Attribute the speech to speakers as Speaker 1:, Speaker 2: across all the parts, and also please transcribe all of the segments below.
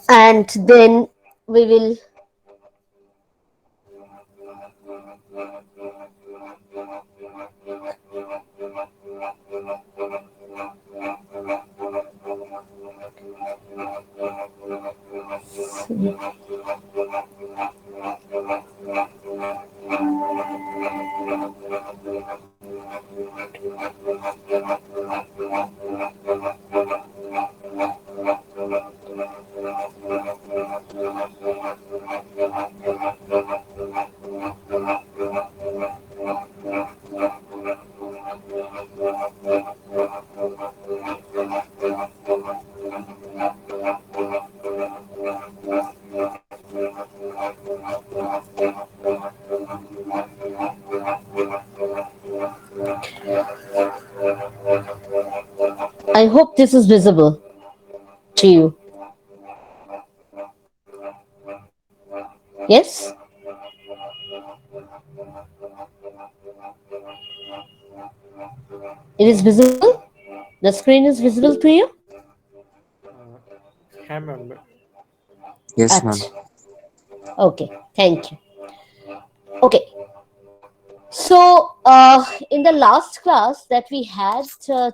Speaker 1: and then we will I hope this is visible to you. Yes? It is visible? The screen is visible to you?
Speaker 2: Ma'am.
Speaker 3: Yes, ma'am.
Speaker 1: At. Okay, thank you. Okay, so in the last class that we had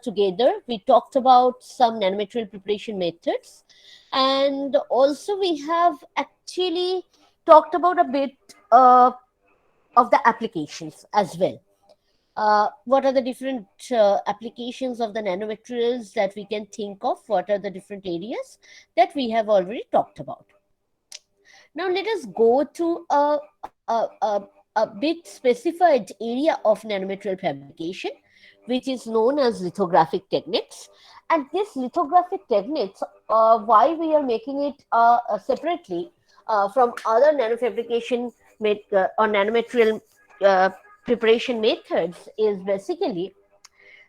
Speaker 1: together, we talked about some nanomaterial preparation methods, and also we have actually talked about a bit of the applications as well. What are the different applications of the nanomaterials that we can think of? What are the different areas that we have already talked about? Now let us go to a bit specified area of nanomaterial fabrication, which is known as lithographic techniques. And this lithographic techniques, why we are making it separately from other nanofabrication or nanomaterial uh, preparation methods is basically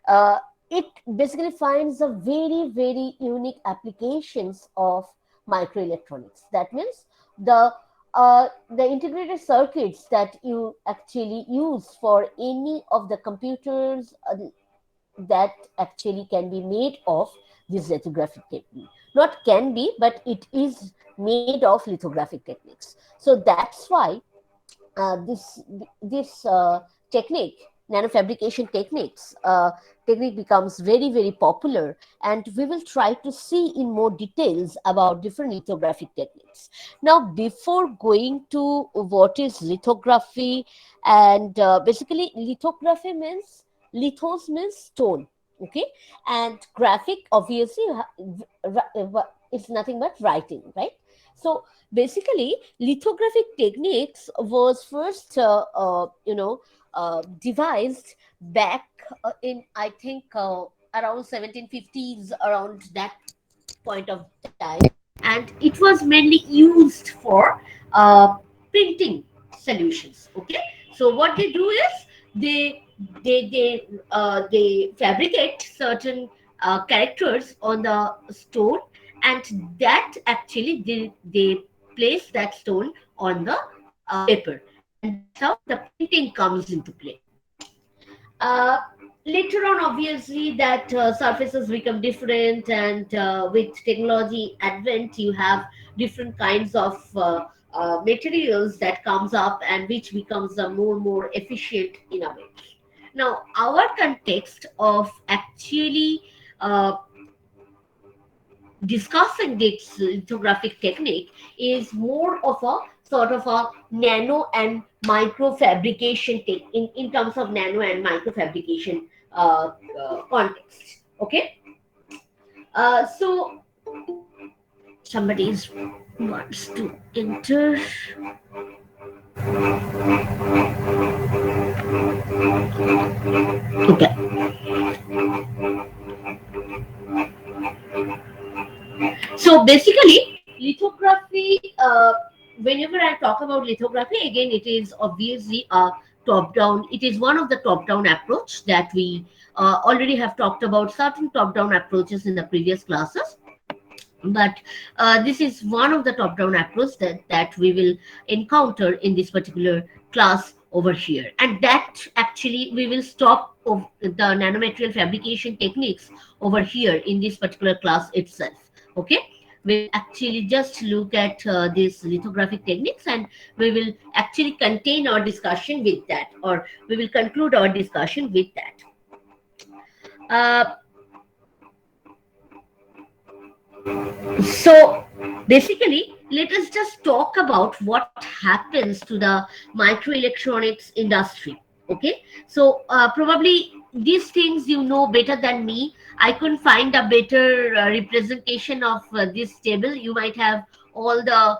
Speaker 1: uh, it basically finds a very unique applications of microelectronics. That means the integrated circuits that you actually use for any of the computers that actually can be made of this lithographic technique. Not can be, but it is made of lithographic techniques. So that's why this technique, nanofabrication technique becomes very popular, and we will try to see in more details about different lithographic techniques. Now before going to what is lithography, and basically lithography means, lithos means stone, okay, and graphic obviously it's nothing but writing, right? So basically lithographic techniques was first devised back in, I think, around 1750s, around that point of time, and it was mainly used for printing solutions. Okay, so what they do is they fabricate certain characters on the stone, and that actually they place that stone on the paper, and that's how the printing comes into play. uh, Later on, obviously, that surfaces become different, and with technology advent, you have different kinds of materials that comes up, and which becomes more efficient in a way. Now our context of actually uh, discussing this lithographic technique is more of a sort of a nano and micro fabrication in terms of nano and micro fabrication context. Okay, so somebody wants to enter. Okay, so basically lithography, whenever I talk about lithography, again it is obviously a top down, it is one of the top down approach that we already have talked about certain top down approaches in the previous classes, but this is one of the top down approach that we will encounter in this particular class over here, and that actually we will stop of the nanomaterial fabrication techniques over here in this particular class itself. Okay, we'll actually just look at these lithographic techniques, and we will actually contain our discussion with that, or we will conclude our discussion with that. Uh, So basically, let us just talk about what happens to the microelectronics industry. Okay, so probably these things you know better than me. I couldn't find a better representation of this table. You might have all the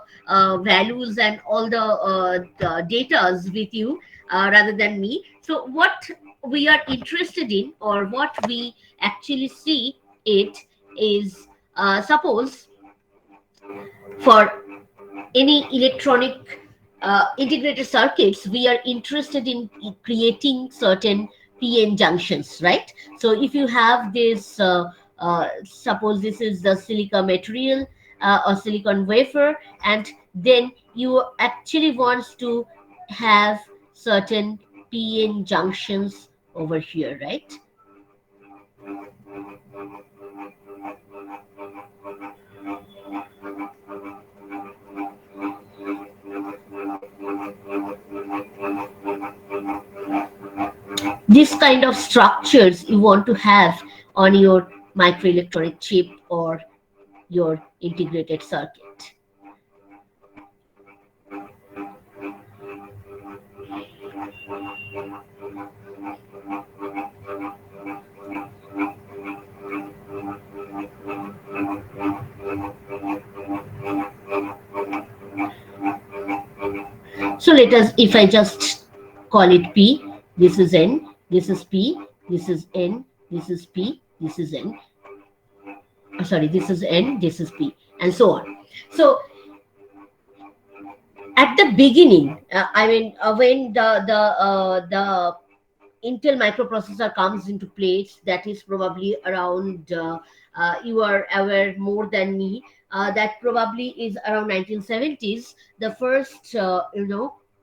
Speaker 1: values and all the datas with you rather than me. So what we are interested in, or what we actually see it is, suppose for any electronic integrated circuits, we are interested in creating certain PN junctions, right? So if you have this, suppose this is the silica material or silicon wafer, and then you actually wants to have certain PN junctions over here, right? This kind of structures you want to have on your microelectronic chip or your integrated circuit. So let us, if I just call it P, this is N, this is P, this is N, this is P, this is N. Sorry, this is N, this is P, and so on. So at the beginning, when the Intel microprocessor comes into place, that is probably around, you are aware more than me, that probably is around 1970s. The first,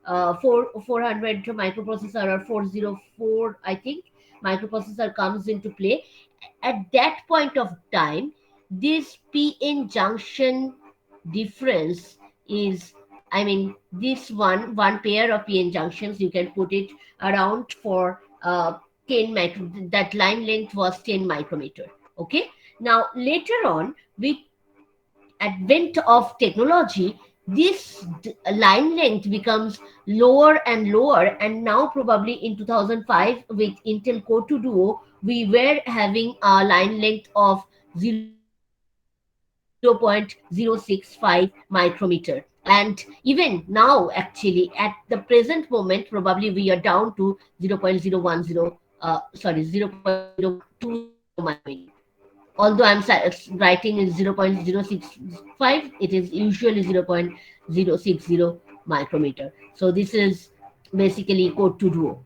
Speaker 1: 400 microprocessor, or 404, I think, microprocessor comes into play. At that point of time, this PN junction difference is, this one pair of PN junctions, you can put it around for 10 micro, that line length was 10 micrometer. Okay, now later on, with advent of technology, this line length becomes lower and lower, and now probably in 2005 with Intel Core 2 Duo, we were having a line length of 0.065 micrometer. And even now, actually, at the present moment, probably we are down to 0.010, 0.020 micrometer. Although writing is 0.065, it is usually 0.060 micrometer. So this is basically code to duo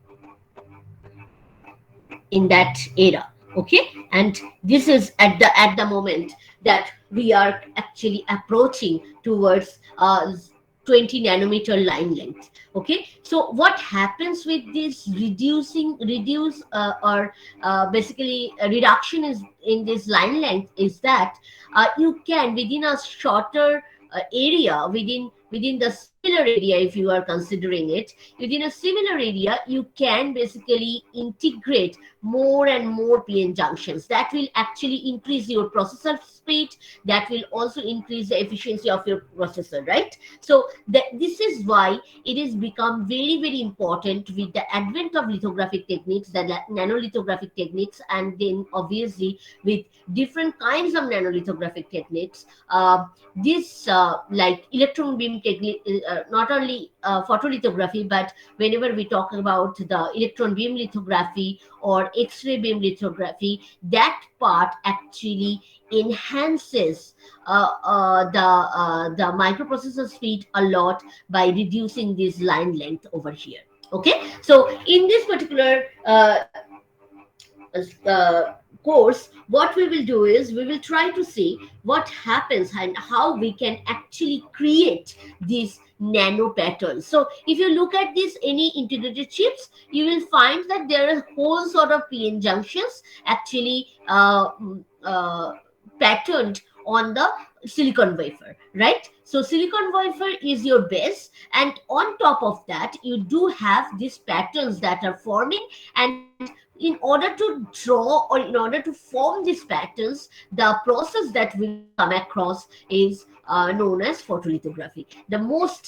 Speaker 1: in that era. Okay, and this is at the moment that we are actually approaching towards 20 nanometer line length. Okay, so what happens with this reduce or basically a reduction is in this line length is that you can, within a shorter area, within the similar area, if you are considering it, within a similar area, you can basically integrate more and more PN junctions. That will actually increase your processor speed. That will also increase the efficiency of your processor, right? So this is why it has become very, very important with the advent of lithographic techniques, the nanolithographic techniques, and then obviously with different kinds of nanolithographic techniques. This like electron beam technique, not only photolithography, but whenever we talk about the electron beam lithography or X-ray beam lithography, that part actually enhances the microprocessor speed a lot by reducing this line length over here. Okay, so in this particular uh, course, what we will do is we will try to see what happens and how we can actually create these nano patterns. So if you look at this any integrated chips, you will find that there are whole sort of PN junctions actually patterned on the silicon wafer, right? So silicon wafer is your base, and on top of that you do have these patterns that are forming. And in order to draw, or in order to form these patterns, the process that we will come across is known as photolithography. The most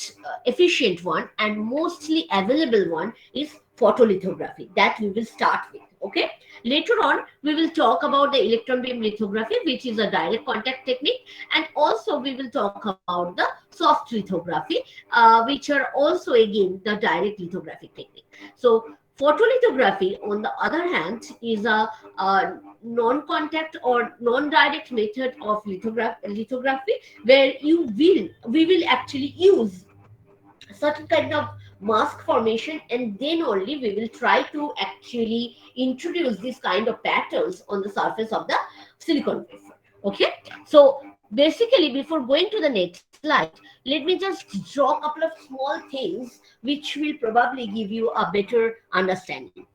Speaker 1: efficient one and mostly available one is photolithography, that we will start with. Okay, later on we will talk about the electron beam lithography, which is a direct contact technique, and also we will talk about the soft lithography, which are also again the direct lithographic technique. So photolithography, on the other hand, is a non-contact or non-direct method of lithography, where we will actually use certain kind of mask formation, and then only we will try to actually introduce this kind of patterns on the surface of the silicon wafer. Okay, so basically, before going to the next slide, let me just draw a couple of small things which will probably give you a better understanding.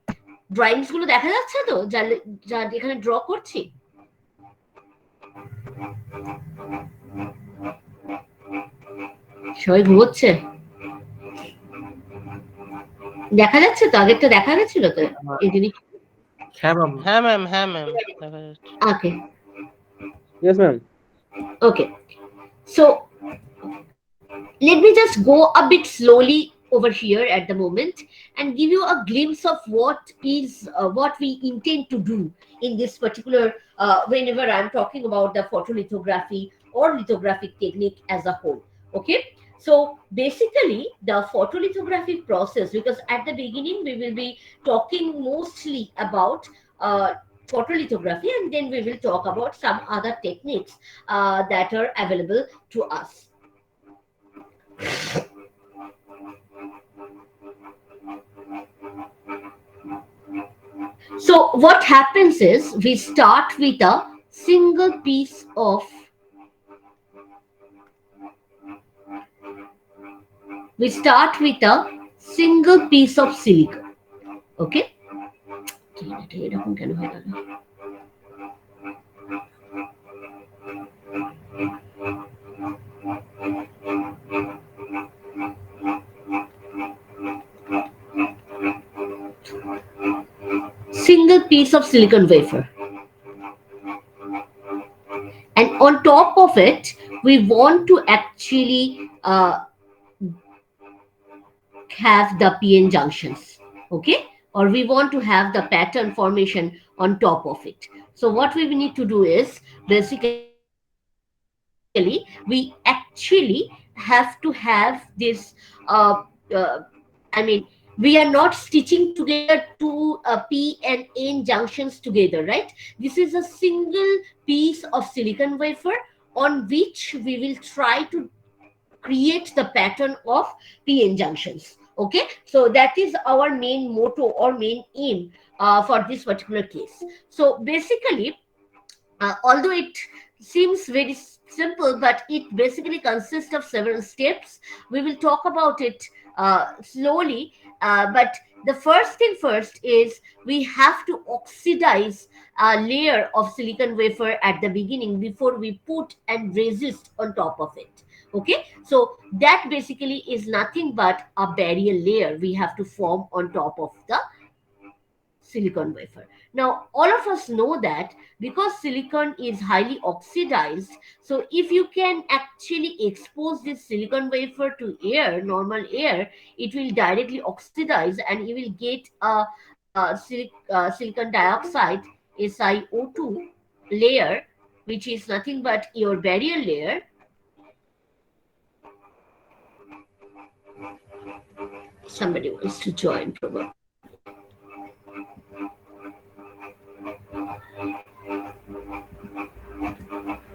Speaker 1: Drawings গুলো দেখা যাচ্ছে তো, যা যা এখানে draw করছি? সবাই ঘুমোচ্ছে? দেখা যাচ্ছে তো? আগেরটা দেখা গেছিল তো এই জিনিস?
Speaker 2: হ্যাঁ ম্যাম দেখা যাচ্ছে।
Speaker 1: ওকে,
Speaker 3: Yes, ma'am.
Speaker 1: okay. So let me just go a bit slowly over here at the moment and give you a glimpse of what we intend to do in this particular, whenever I'm talking about the photolithography or lithographic technique as a whole. Okay, so basically the photolithographic process, because at the beginning we will be talking mostly about photolithography, and then we will talk about some other techniques that are available to us. So what happens is we start with a single piece of silicon. Okay, এরকম কেন হয়ে গেল? Single piece of silicon wafer, and on top of it we want to actually have the PN junctions. Okay, or we want to have the pattern formation on top of it. So what we need to do is, basically we actually have to have this we are not stitching together two P and N junctions together, right? This is a single piece of silicon wafer on which we will try to create the pattern of PN junctions. Okay, so that is our main motto or main aim for this particular case. So basically, although it seems very simple, but it basically consists of several steps. We will talk about it slowly, but the first thing first is we have to oxidize a layer of silicon wafer at the beginning before we put and resist on top of it. Okay, so that basically is nothing but a barrier layer we have to form on top of the silicon wafer. Now, all of us know that because silicon is highly oxidized, so if you can actually expose this silicon wafer to air, normal air, it will directly oxidize and you will get a silicon dioxide SiO2 layer, which is nothing but your barrier layer. Somebody wants to join, probably.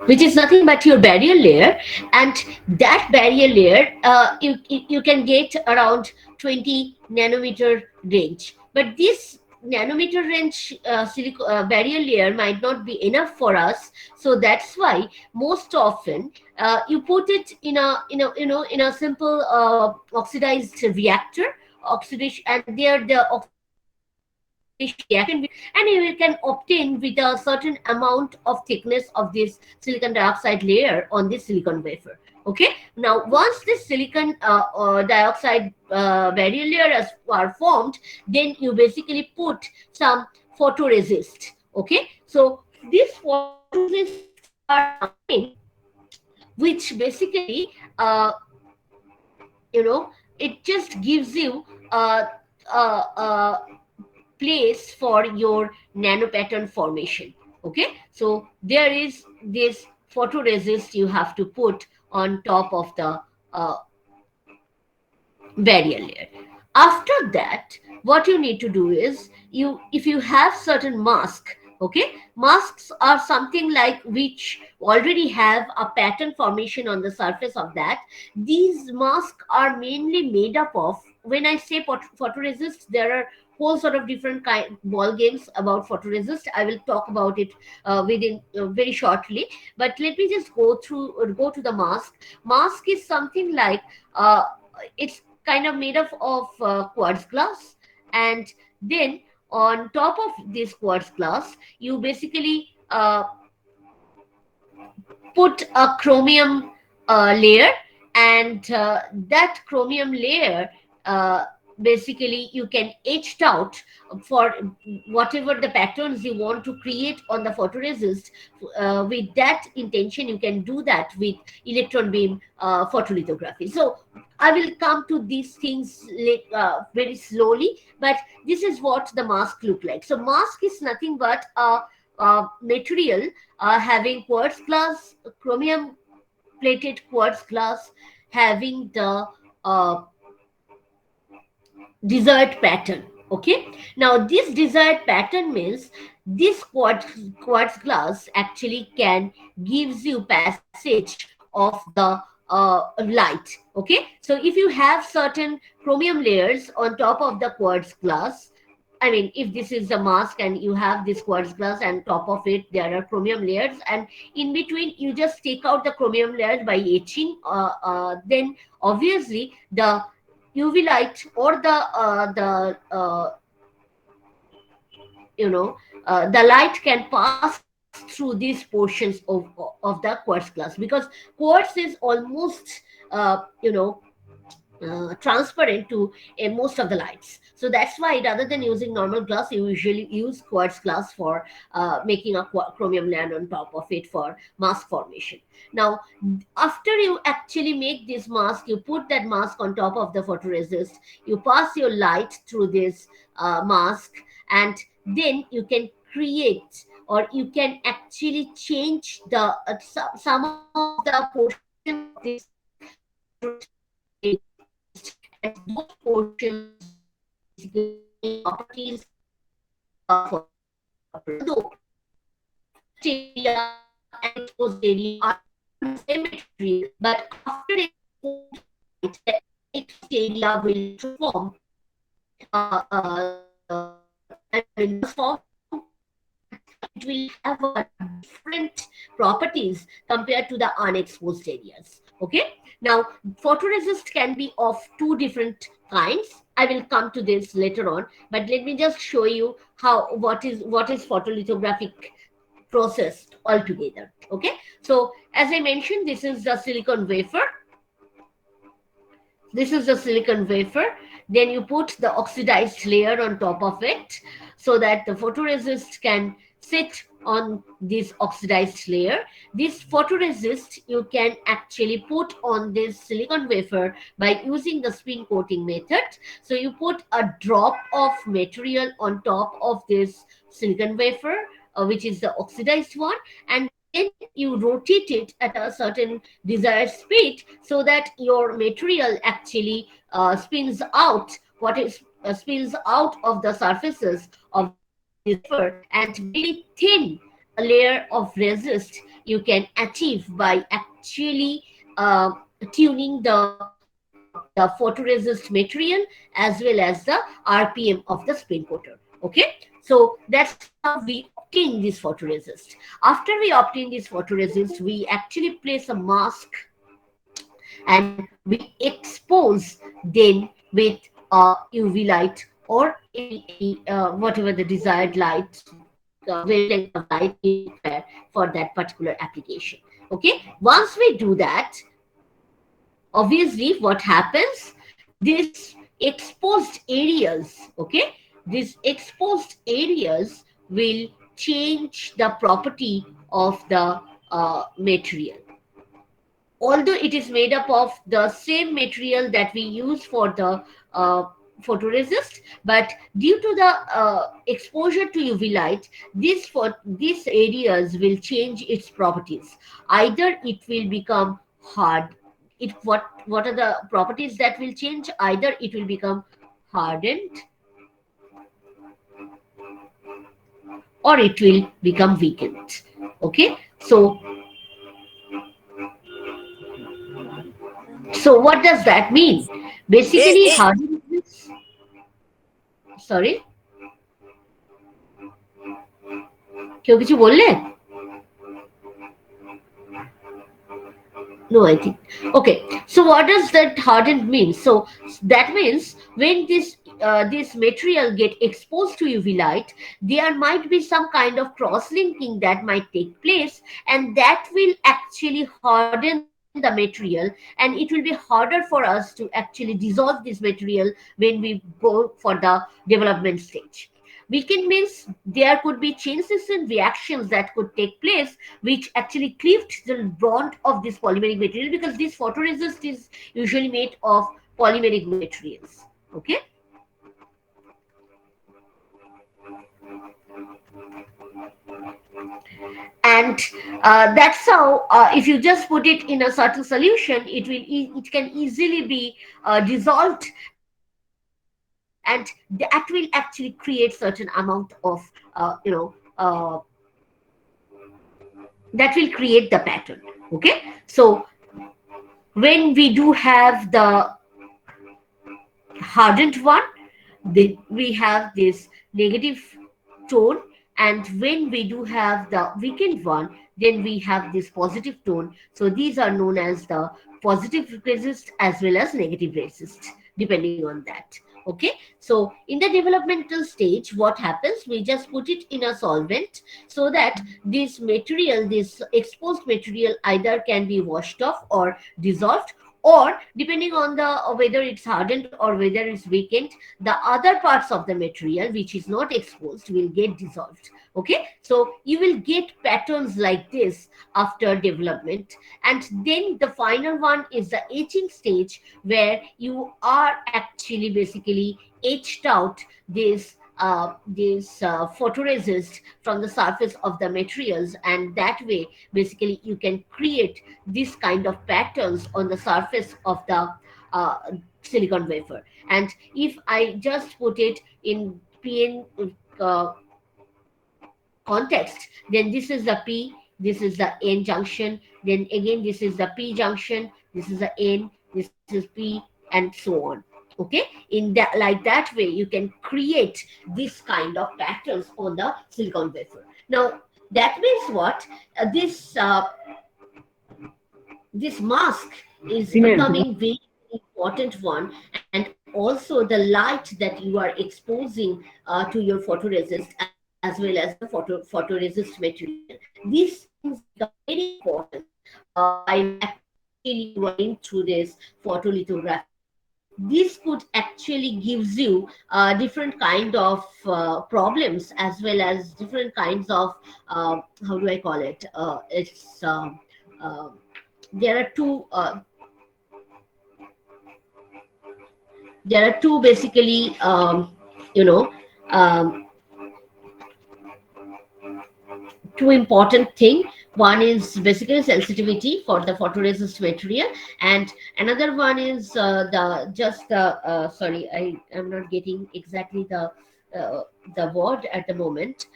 Speaker 1: Which is nothing but your barrier layer, and that barrier layer you can get around 20 nanometer range, but this nanometer range barrier layer might not be enough for us. So that's why most often you put it in a simple oxidized reactor, oxidation, and there the oxidation process reaction, and you can obtain with a certain amount of thickness of this silicon dioxide layer on this silicon wafer. Okay, now once this silicon dioxide barrier layers are formed, then you basically put some photoresist. Okay, so these photoresists are something which basically it just gives you a place for your nano pattern formation. Okay, so there is this photoresist you have to put on top of the uh, barrier layer. After that, what you need to do is, if you have certain mask, okay, masks are something like which already have a pattern formation on the surface of that. These masks are mainly made up of, when I say photoresist, there are whole sort of different kind ball games about photoresist. I will talk about it within very shortly, but let me just go to the mask. Mask is something like, it's kind of made up of quartz glass, and then on top of this quartz glass you basically put a chromium layer, and that chromium layer, uh, basically you can etch it out for whatever the patterns you want to create on the photoresist. With that intention, you can do that with electron beam photolithography. So I will come to these things very slowly, but this is what the mask look like. So mask is nothing but a material having quartz glass, chromium plated quartz glass, having the uh, desired pattern. Okay, now this desired pattern means this quartz glass actually can gives you passage of the light. Okay, so if you have certain chromium layers on top of the quartz glass, I mean, if this is a mask and you have this quartz glass and top of it there are chromium layers, and in between you just take out the chromium layers by etching, then obviously the UV light or the light can pass through these portions of the quartz glass, because quartz is almost transparent to most of the lights. So that's why rather than using normal glass, you usually use quartz glass for making a chromium layer on top of it for mask formation. Now, after you actually make this mask, you put that mask on top of the photoresist, you pass your light through this mask, and then you can create, or you can actually change the some of the portions of this photoresist, and those portions basically change the properties for the photolithographer. Although first area and exposed area are made from the same material, but after exposed light, the exposed area will transform. The transform, and it will have a different properties compared to the unexposed areas. Okay. Now, photoresist can be of two different kinds. I will come to this later on, but let me just show you how what is photolithographic process altogether. Okay. So as I mentioned, this is the silicon wafer. This is the silicon wafer. Then you put the oxidized layer on top of it so that the photoresist can sit on this oxidized layer. This photoresist you can actually put on this silicon wafer by using the spin coating method. So you put a drop of material on top of this silicon wafer, which is the oxidized one, and then you rotate it at a certain desired speed so that your material actually spins out what is spins out of the surfaces of this wafer, and very thin layer of resist you can achieve by actually tuning the photoresist material as well as the RPM of the spin coater. Okay, so that's how we obtain this photoresist. After we obtain this photoresist, we actually place a mask and we expose then with UV light or any whatever the desired light wavelength of light we require for that particular application. Okay, once we do that, obviously what happens, this exposed areas, okay, these exposed areas will change the property of the material, although it is made up of the same material that we use for the uh, photoresist, but due to the exposure to UV light, these areas will change its properties. Either it will become hard. What are the properties that will change? Either it will become hardened or it will become weakened. Okay, so what does that mean? Basically, hardened is, sorry, কেউ কিছু বললে? No, I think. Okay. So what does that hardened mean? So that means when this material get exposed to UV light, there might be some kind of cross linking that might take place, and that will actually harden the material, and it will be harder for us to actually dissolve this material when we go for the development stage. Weaken means there could be changes in reactions that could take place, which actually cleaved the bond of this polymeric material, because this photoresist is usually made of polymeric materials. Okay, and that's how, if you just put it in a certain solution, it can easily be dissolved, and that will actually create certain amount of that will create the pattern. Okay, so when we do have the hardened one, then we have this negative tone, and when we do have the weakened one, then we have this positive tone. So these are known as the positive resist as well as negative resist, depending on that. Okay, so in the developmental stage, what happens, we just put it in a solvent so that this exposed material either can be washed off or dissolved, or depending on the whether it's hardened or whether it's weakened, the other parts of the material which is not exposed will get dissolved. Okay, so you will get patterns like this after development. And then the final one is the etching stage, where you are actually basically etched out this photoresist from the surface of the materials, and that way basically you can create this kind of patterns on the surface of the uh, silicon wafer. And if I just put it in PN uh, context, then this is the P, this is the N junction, then again this is the P junction, this is the N, this is P, and so on. Okay, in that, like that way you can create this kind of patterns on the silicon wafer. Now that means what, this mask is becoming very important one, and also the light that you are exposing to your photoresist as well as the photoresist material, these things become very important while actually you are going through this photolithography, because this could actually gives you different kind of problems, as well as different kinds of how do I call it, it's uh, there are two basically you know um, two important thing. One is basically sensitivity for the photoresist material, and another one is the just the sorry, I am not getting exactly the word at the moment.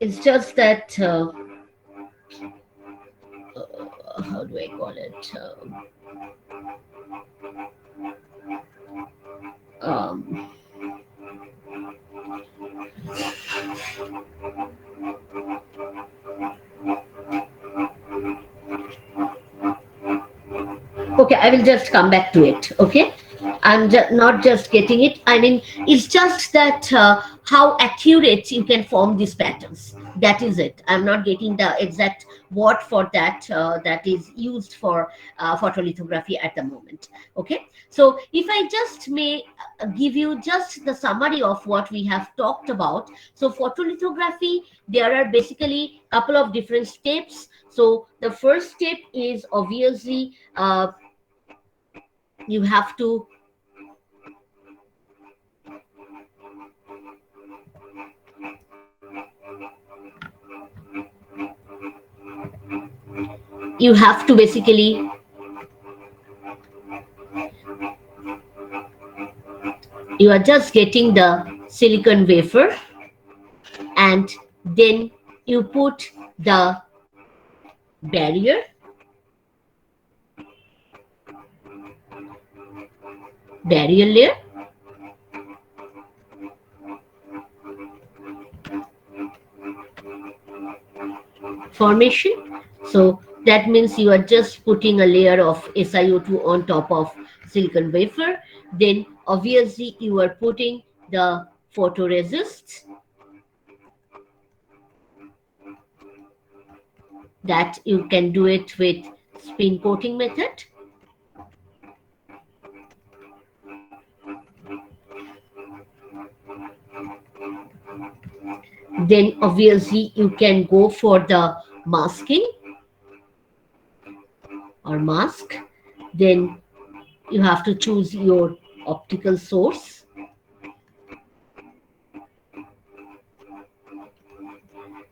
Speaker 1: It's just that how do I call it, um, okay, I will just come back to it. Okay, not just getting it. I mean, it's just that how accurate you can form these patterns. That is it. I'm not getting the exact word for that that is used for photolithography at the moment. Okay, so if I just may give you just the summary of what we have talked about. So photolithography, there are basically a couple of different steps. So the first step is obviously you have to basically you are just getting the silicon wafer, and then you put the barrier, layer formation. So that means you are just putting a layer of SiO2 on top of silicon wafer. Then obviously you are putting the photoresist that you can do it with spin coating method. Then obviously you can go for the masking or mask. Then you have to choose your optical source.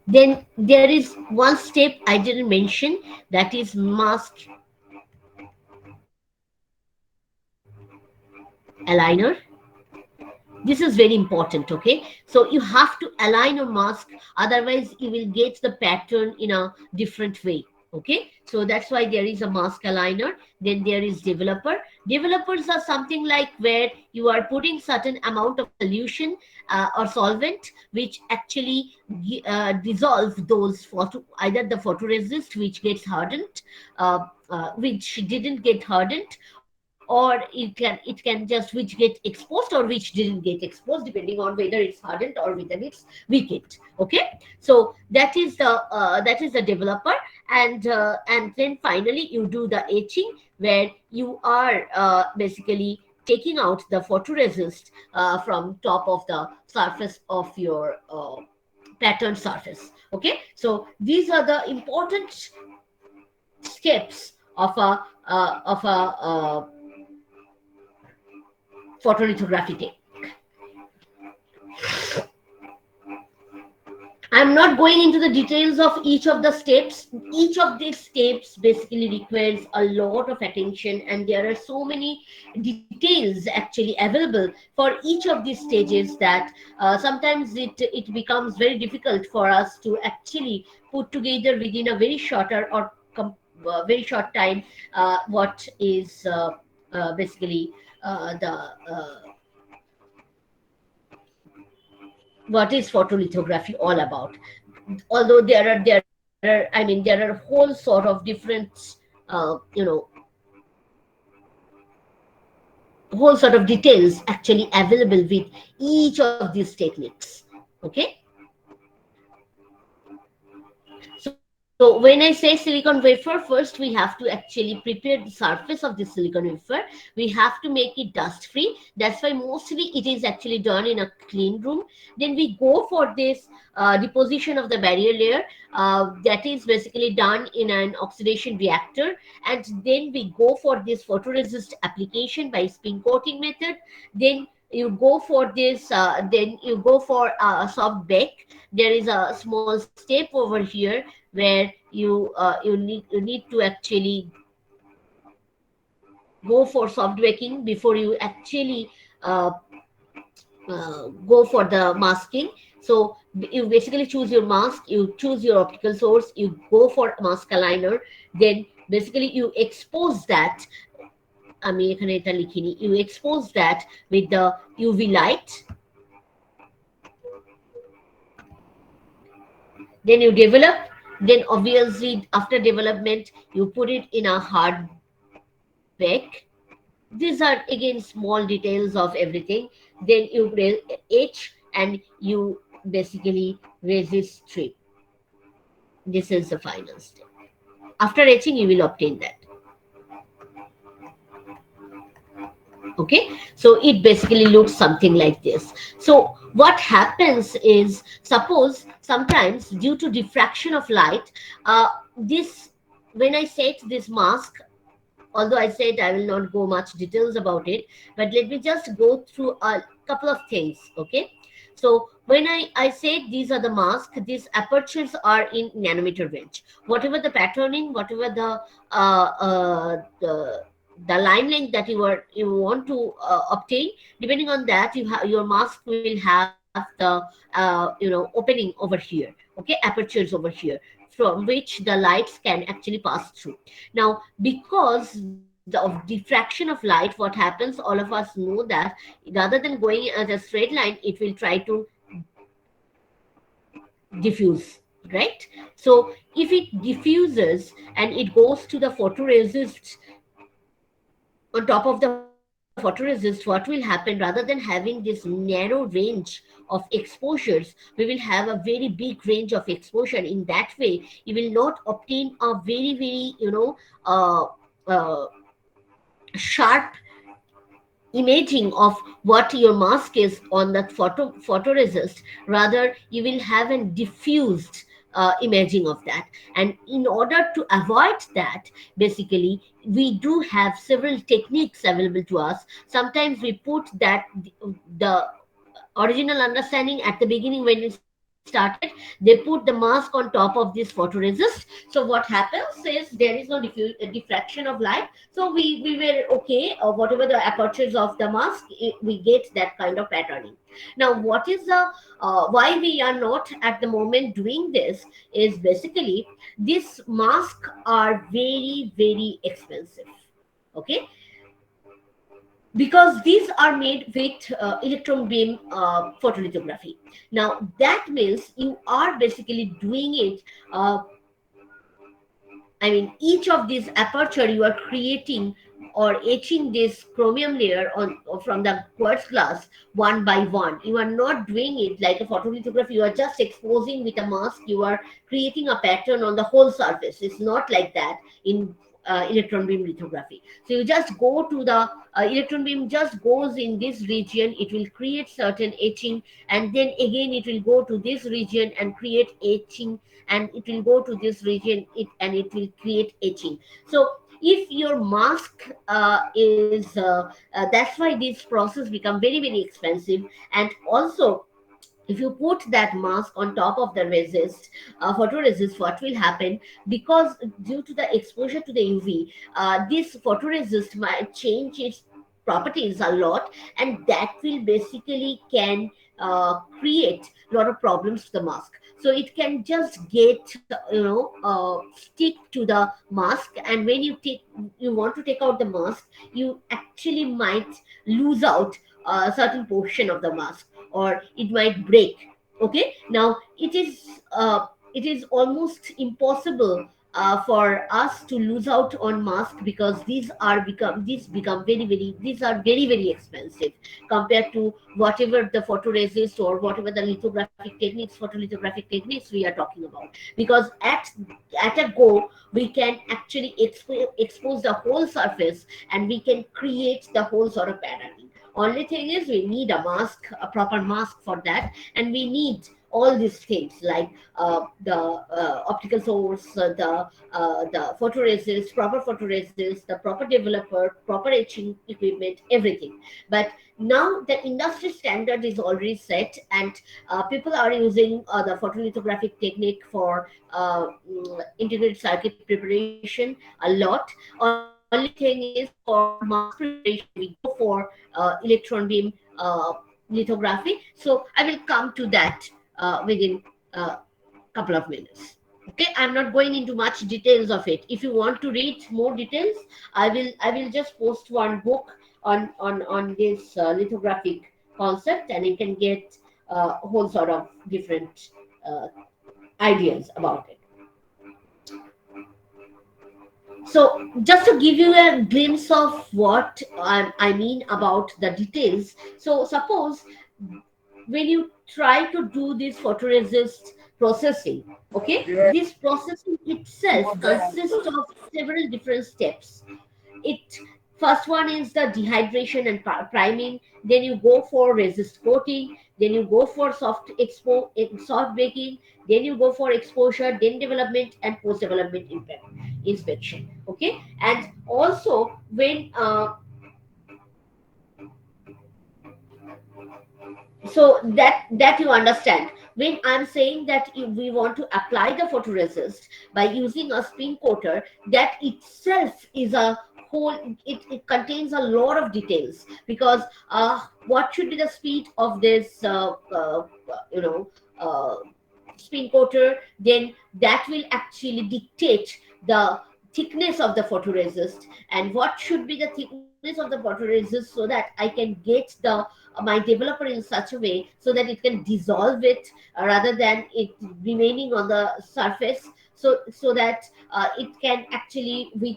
Speaker 1: Then there is one step I didn't mention, that is mask aligner. This is very important. Okay, so you have to align your mask, otherwise you will get the pattern in a different way. Okay, so that's why there is a mask aligner. Then there is developer. Developers are something like where you are putting certain amount of solution or solvent, which actually dissolve those either the photoresist which gets hardened, which didn't get hardened, or it can just which get exposed or which didn't get exposed, depending on whether it's hardened or whether it's weakened. Okay, so that is the developer. And then finally you do the etching, where you are basically taking out the photoresist from top of the surface of your pattern surface. Okay, so these are the important steps of a photolithography technique. I'm not going into the details of each of the steps. Each of these steps basically requires a lot of attention, and there are so many details actually available for each of these stages that sometimes it becomes very difficult for us to actually put together within a very shorter or very short time what is basically the what is photolithography all about. Although there are I mean there are whole sort of different you know whole sort of details actually available with each of these techniques. Okay, so when I say silicon wafer, first we have to actually prepare the surface of the silicon wafer. We have to make it dust free. That's why mostly it is actually done in a clean room. Then we go for this deposition of the barrier layer, that is basically done in an oxidation reactor. And then we go for this photoresist application by spin coating method. Then you go for this then you go for a soft bake. There is a small step over here where you need to actually go for soft baking before you actually uh, go for the masking. So you basically choose your mask, you choose your optical source, you go for mask aligner. Then basically you expose that, আমি এখানে এটা লিখিনি, you expose that with the UV light. Then you develop. Then obviously after development you put it in a hard bake. these are again small details of everything. Then you etch and you basically resist strip. This is the final step. After etching, you will obtain that. Okay, so it basically looks something like this. So what happens is, suppose sometimes due to diffraction of light, this when I set this mask, although I said I will not go much details about it, but let me just go through a couple of things. Okay, so when I said these are the masks, these apertures are in nanometer range. Whatever the patterning, whatever uh, uh, the the line length that you want to obtain, depending on that, your mask will have the opening over here. Okay, apertures over here, from which the lights can actually pass through. Now, because of diffraction of light, what happens, all of us know that rather than going at a straight line, it will try to diffuse, right? So if it diffuses and it goes to the photoresist, on top of the photoresist, what will happen, rather than having this narrow range of exposures, we will have a very big range of exposure. In that way, you will not obtain a very uh, uh, sharp imaging of what your mask is on that photoresist. Rather, you will have a diffused imaging of that. And in order to avoid that, basically, we do have several techniques available to us. Sometimes we put that the original understanding at the beginning, when it started, they put the mask on top of this photoresist. So what happens is there is no diffraction of light, so we were okay, or whatever the apertures of the mask, we get that kind of patterning. Now, what is the why we are not at the moment doing this is, basically, these masks are very expensive. Okay, because these are made with electron beam photolithography. Now, that means you are basically doing it. Uh, I mean, each of these aperture you are creating or etching this chromium layer on from the quartz glass one by one. You are not doing it like a photolithography. You are just exposing with a mask. You are creating a pattern on the whole surface. It's not like that in electron beam lithography. So you just go to the electron beam just goes in this region. It will create certain etching, and then again it will go to this region and create etching, and it will go to this region and it will create etching. So if your mask that's why this process become very expensive. And also, if you put that mask on top of the resist photoresist, what will happen, because due to the exposure to the UV, this photoresist might change its properties a lot, and that will basically can create a lot of problems to the mask. So it can just get stick to the mask, and when you want to take out the mask, you actually might lose out a certain portion of the mask, or it might break. Okay, now it is almost impossible for us to lose out on mask, because these become these are very expensive compared to whatever the photoresist or whatever the photolithographic techniques we are talking about. Because at a go, we can actually expose the whole surface, and we can create the whole sort of pattern. Only thing is, we need a mask, a proper mask for that, and we need all these things like the optical source, the photoresist, proper photoresist, the proper developer, proper etching equipment, everything. But now the industry standard is already set, and people are using the photolithographic technique for integrated circuit preparation a lot. Only thing is, for mask preparation, we go for electron beam lithography. So I will come to that within a couple of minutes. Okay, I'm not going into much details of it. If you want to read more details, I will just post one book on this lithographic concept, and you can get a whole sort of different ideas about it. So just to give you a glimpse of what I mean about the details. So suppose when you try to do this photoresist processing, okay, this processing itself consists of several different steps. It First one is the dehydration and priming, then you go for resist coating, then you go for soft baking, then you go for exposure, then development and post development inspection. Okay, and also when so that you understand, when I'm saying that if we want to apply the photoresist by using a spin coater, that itself is a whole, it contains a lot of details, because what should be the speed of this you know uh, spin coater, then that will actually dictate the thickness of the photoresist, and what should be the thickness of the photoresist, so that I can get the my developer in such a way so that it can dissolve it, rather than it remaining on the surface, so that it can actually, with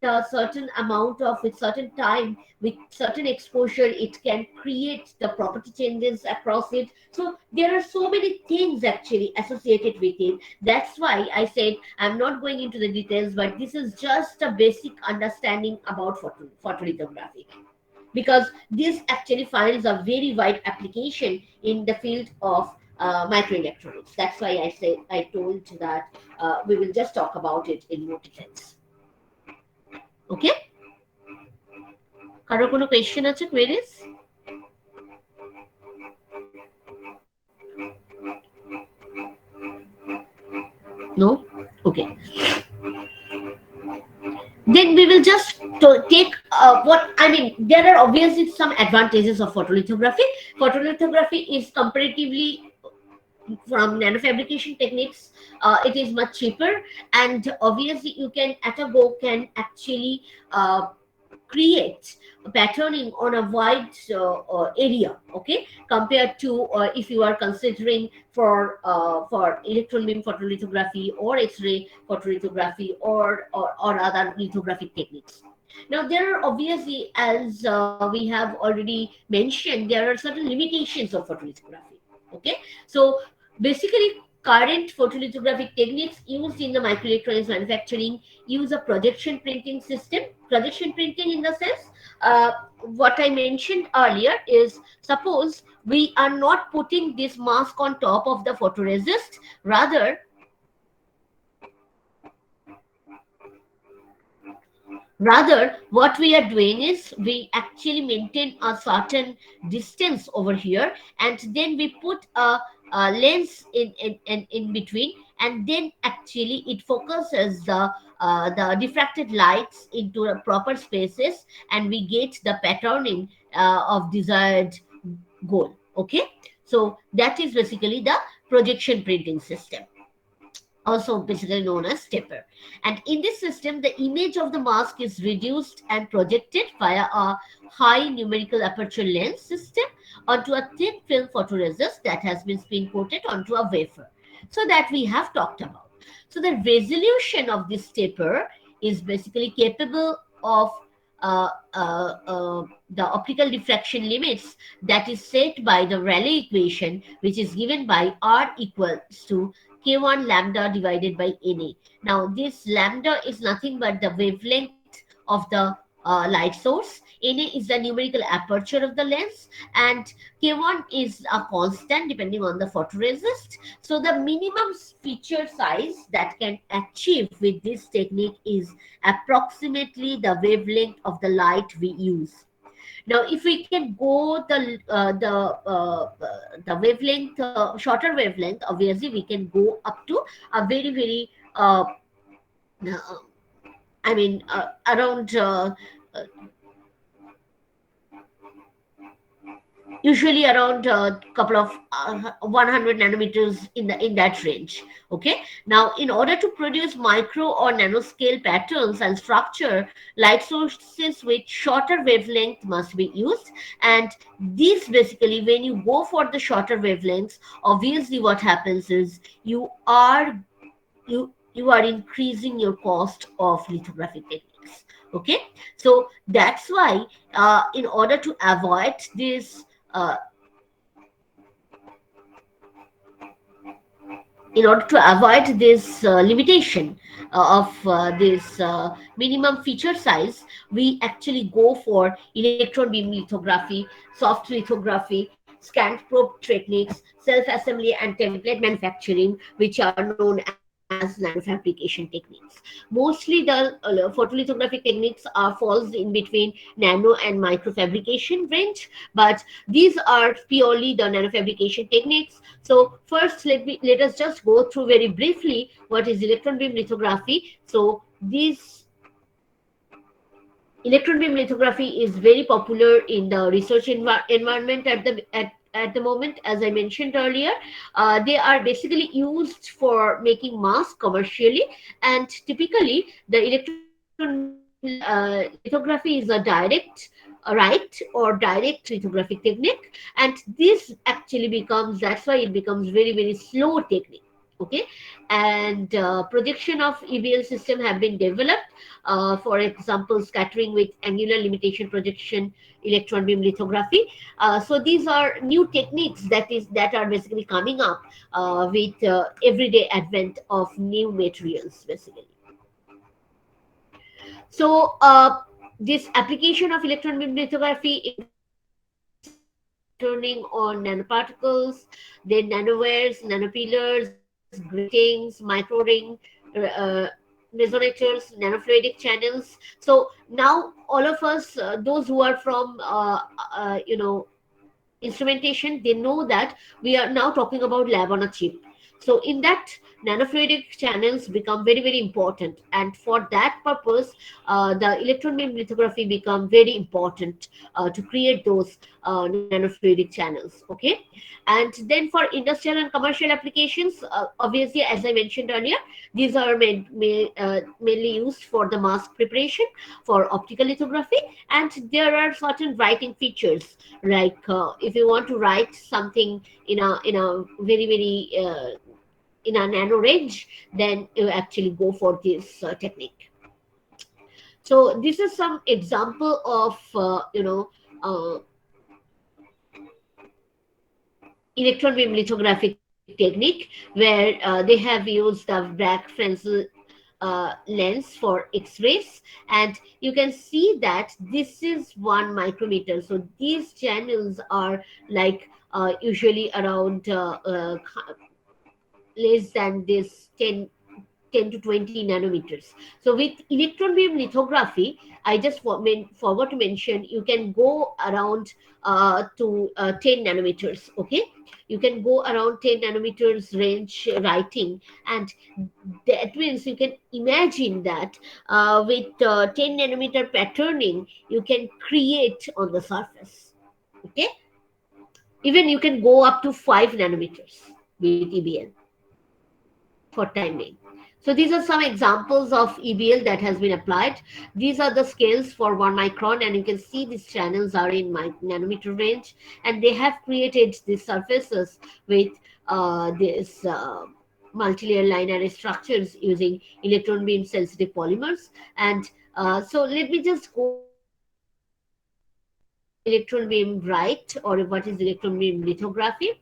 Speaker 1: a certain amount of, with certain time, with certain exposure, it can create the property changes across it. So there are so many things actually associated with it. That's why I said I'm not going into the details, but this is just a basic understanding about photolithography, because this actually finds a very wide application in the field of microelectronics. That's why I told that we will just talk about it in more details. Okay, কারো কোনো question আছে, queries? No? Okay. Then we will just take what I mean. There are obviously some advantages of photolithography. Photolithography is comparatively, from nanofabrication techniques, it is much cheaper, and obviously you can at a go can actually create patterning on a wide area, okay, compared to if you are considering for electron beam photolithography or x-ray photolithography or other lithographic techniques. Now there are obviously, as we have already mentioned, there are certain limitations of photolithography. Okay, so basically current photolithographic techniques used in the microelectronics manufacturing use a projection printing system. Projection printing, in the sense, what I mentioned earlier is, suppose we are not putting this mask on top of the photoresist, rather what we are doing is we actually maintain a certain distance over here, and then we put a lens in between, and then actually it focuses the diffracted lights into the proper spaces, and we get the patterning of desired goal. Okay, so that is basically the projection printing system, also basically known as stepper. And in this system, the image of the mask is reduced and projected via a high numerical aperture lens system onto a thin film photoresist that has been spin coated onto a wafer. So that we have talked about. So the resolution of this stepper is basically capable of the optical diffraction limits that is set by the Rayleigh equation, which is given by R equals to k1 lambda divided by Na. Now, this lambda is nothing but the wavelength of the light source. Na is the numerical aperture of the lens, and k1 is a constant depending on the photoresist. So, the minimum feature size that can achieve with this technique is approximately the wavelength of the light we use. Now, if we can go the wavelength, shorter wavelength, obviously we can go up to a very very uh, I mean around uh, usually around a couple of 100 nanometers in that range. Okay, now in order to produce micro or nanoscale patterns and structure, light sources with shorter wavelength must be used. And this basically, when you go for the shorter wavelengths, obviously what happens is you you are increasing your cost of lithographic techniques. Okay, so that's why in order to avoid this limitation of this minimum feature size, we actually go for electron beam lithography, soft lithography, scanned probe techniques, self assembly, and template manufacturing, which are known as nanofabrication techniques. Mostly the photolithographic techniques are falls in between nano and microfabrication range, but these are purely the nanofabrication techniques. So first, let us just go through very briefly what is electron beam lithography. So this electron beam lithography is very popular in the research environment at the moment. As I mentioned earlier, they are basically used for making masks commercially, and typically the electron beam lithography is a right or direct lithographic technique, and this actually becomes, that's why it becomes very slow technique. Okay, and projection of EBL system have been developed, for example scattering with angular limitation projection, electron beam lithography. So these are new techniques that are basically coming up with everyday advent of new materials basically. So this application of electron beam lithography includes surface patterning on nanoparticles, then nanowires, nanopillars, gratings, microring, uh, resonators, nanofluidic channels. So now all of us, those who are from instrumentation, they know that we are now talking about lab on a chip. So in that, nanofluidic channels become very important, and for that purpose the electron beam lithography become very important to create those nanofluidic channels. Okay, and then for industrial and commercial applications, obviously as I mentioned earlier, these are mainly used for the mask preparation, for optical lithography, and there are certain writing features, like if you want to write something in a in a nano range, then you actually go for this technique. So this is some example of uh, electron beam lithographic technique, where they have used the black Fresnel lens for X-rays, and you can see that this is 1 micrometer. So these channels are like usually around less than this 10 to 20 nanometers. So with electron beam lithography, I just forgot to mention, you can go around to 10 nanometers. Okay, you can go around 10 nanometers range writing, and that means you can imagine that with 10 nanometer patterning you can create on the surface. Okay, even you can go up to 5 nanometers with EBL for time being. So these are some examples of EBL that has been applied. These are the scales for 1 micron, and you can see these channels are in nanometer range, and they have created these surfaces with this multi-layer line array structures using electron beam sensitive polymers. And so let me just go through what is electron beam write, or what is electron beam lithography.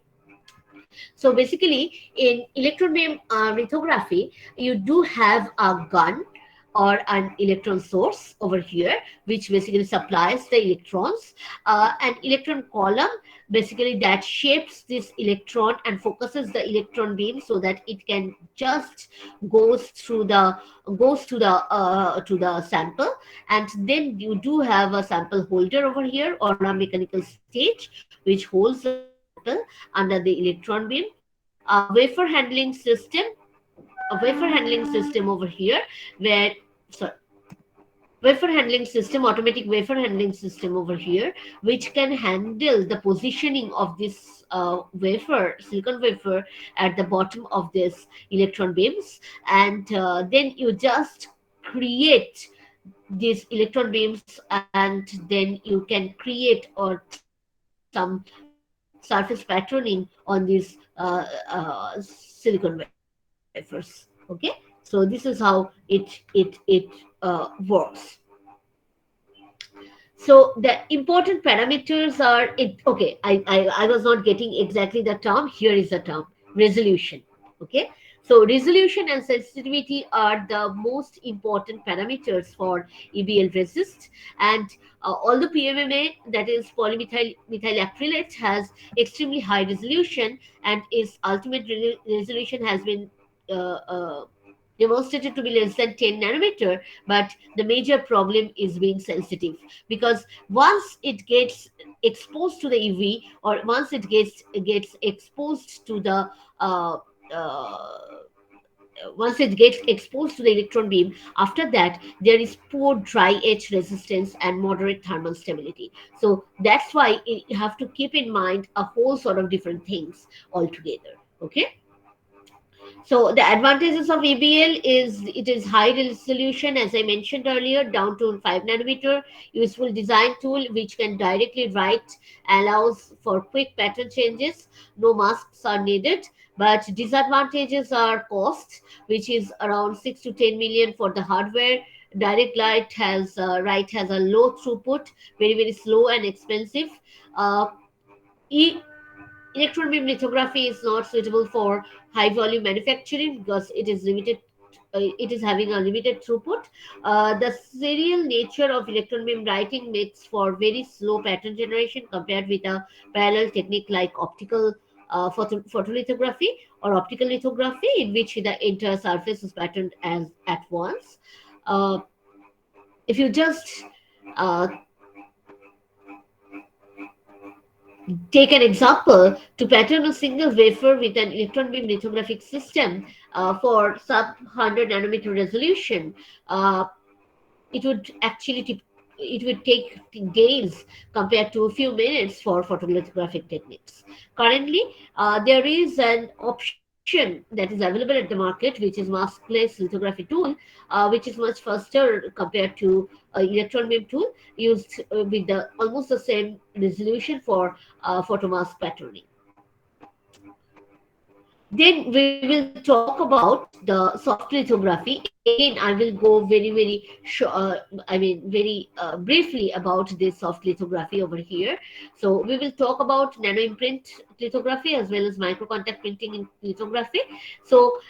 Speaker 1: So basically, in electron beam lithography, you do have a gun or an electron source over here, which basically supplies the electrons. An electron column basically that shapes this electron and focuses the electron beam so that it can just goes through the goes to the sample. And then you do have a sample holder over here, or a mechanical stage which holds the sample under the electron beam. A wafer handling system over here, where sorry, wafer handling system, automatic wafer handling system over here, which can handle the positioning of this silicon wafer at the bottom of this electron beams. And then you just create these electron beams, and then you can create or some surface patterning on these silicon wafers. Okay, so this is some example So this is how it works. So the important parameters are it. Okay, I was not getting exactly the term. Here is the term: resolution. Okay, so resolution and sensitivity are the most important parameters for EBL resist. And although PMMA, that is polymethyl methyl acrylate, has extremely high resolution, and its ultimate resolution has been uh, uh, demonstrated to be less than 10 nanometer, but the major problem is being sensitive, because once it gets exposed to the UV, or once it gets exposed to the uh, uh, once it gets exposed to the electron beam, after that there is poor dry edge resistance and moderate thermal stability. So that's why you have to keep in mind a whole sort of different things altogether. Okay, so the advantages of EBL is it is high resolution, as I mentioned earlier, down to 5 nanometer, useful design tool which can directly write, allows for quick pattern changes, no masks are needed. But disadvantages are cost, which is around 6 to 10 million for the hardware. Direct light has has a low throughput, very slow and expensive. Uh, e- Electron beam lithography is not suitable for high volume manufacturing because it is limited. It is having a limited throughput. The serial nature of electron beam writing makes for very slow pattern generation compared with a parallel technique like optical photolithography or optical lithography, in which the entire surface is patterned as at once. Uh, if you just uh, take an example, to pattern a single wafer with an electron beam lithographic system for sub 100 nanometer resolution, uh, it would actually it would take days compared to a few minutes for photolithographic techniques. Currently, there is an option that is available at the market, which is maskless lithography tool, which is much faster compared to electron beam tool, used with the almost the same resolution for photomask patterning. Then we will talk about the soft lithography. Again, I will go very briefly about this soft lithography over here. So we will talk about nanoimprint lithography as well as micro contact printing in lithography. So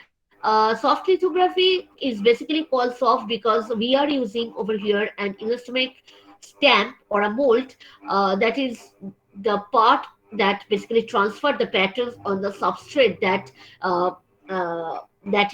Speaker 1: soft lithography is basically called soft because we are using over here an elastomeric stamp or a mold, that is the part that basically transfer the patterns on the substrate uh, that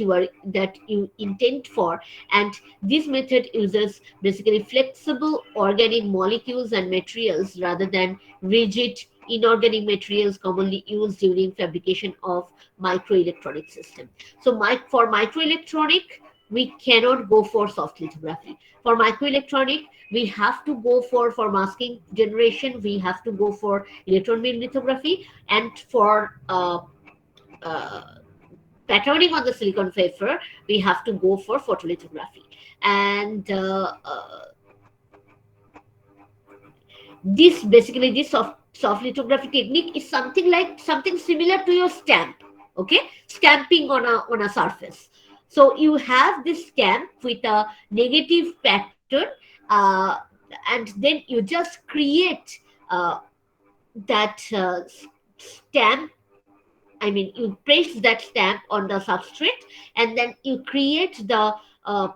Speaker 1: you intend for. And this method uses basically flexible organic molecules and materials rather than rigid inorganic materials commonly used during fabrication of microelectronic system. So for microelectronic, we cannot go for soft lithography. For microelectronic, we have to go for masking generation, we have to go for electron beam lithography. And for uh, patterning on the silicon wafer, we have to go for photolithography. And this soft lithography technique is something like something similar to your stamp. Okay, stamping on a surface. So you have this stamp with a negative pattern, uh, and then you just create that stamp. I mean, you press that stamp on the substrate, and then you create the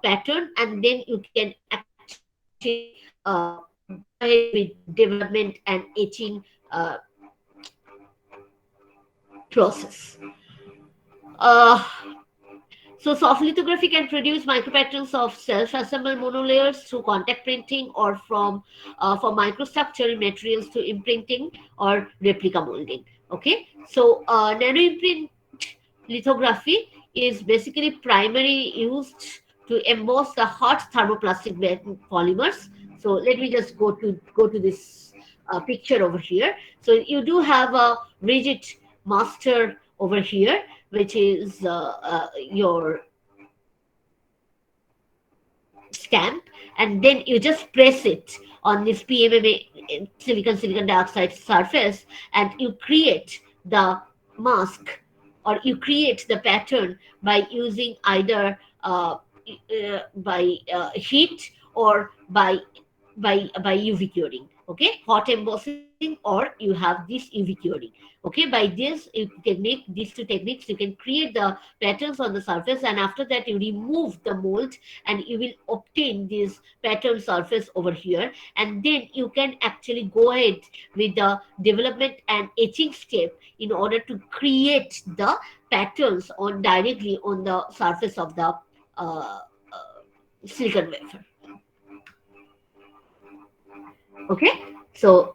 Speaker 1: pattern, and then you can actually go ahead with development and etching process. Uh, So soft lithography can produce micropatterns of self-assembled monolayers through contact printing, or for microstructural materials to imprinting or replica molding. Okay, so nanoimprint lithography is basically primarily used to emboss the hot thermoplastic polymers. So let me just go to this picture over here. So you do have a rigid master over here, which is your stamp, and then you just press it on this PMMA silicon dioxide surface, and you create the mask, or you create the pattern by using either heat or by UV curing. Okay, hot embossing or you have this UV curing. Okay, by this these two techniques you can create the patterns on the surface, and after that you remove the mold and you will obtain this pattern surface over here, and then you can actually go ahead with the development and etching step in order to create the patterns on directly on the surface of the silicon wafer. Okay, so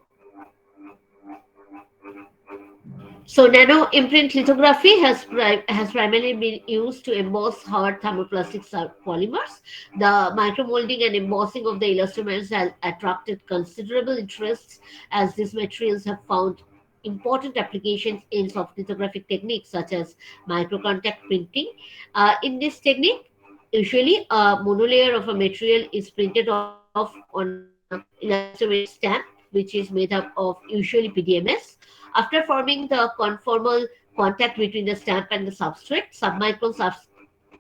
Speaker 1: nano imprint lithography has primarily been used to emboss hard thermoplastic polymers. The micromolding and embossing of the elastomers has attracted considerable interest, as these materials have found important applications in soft lithographic techniques such as microcontact printing. In this technique, usually a monolayer of a material is printed off on a elastomer stamp, which is made up of usually PDMS. After forming the conformal contact between the stamp and the substrate,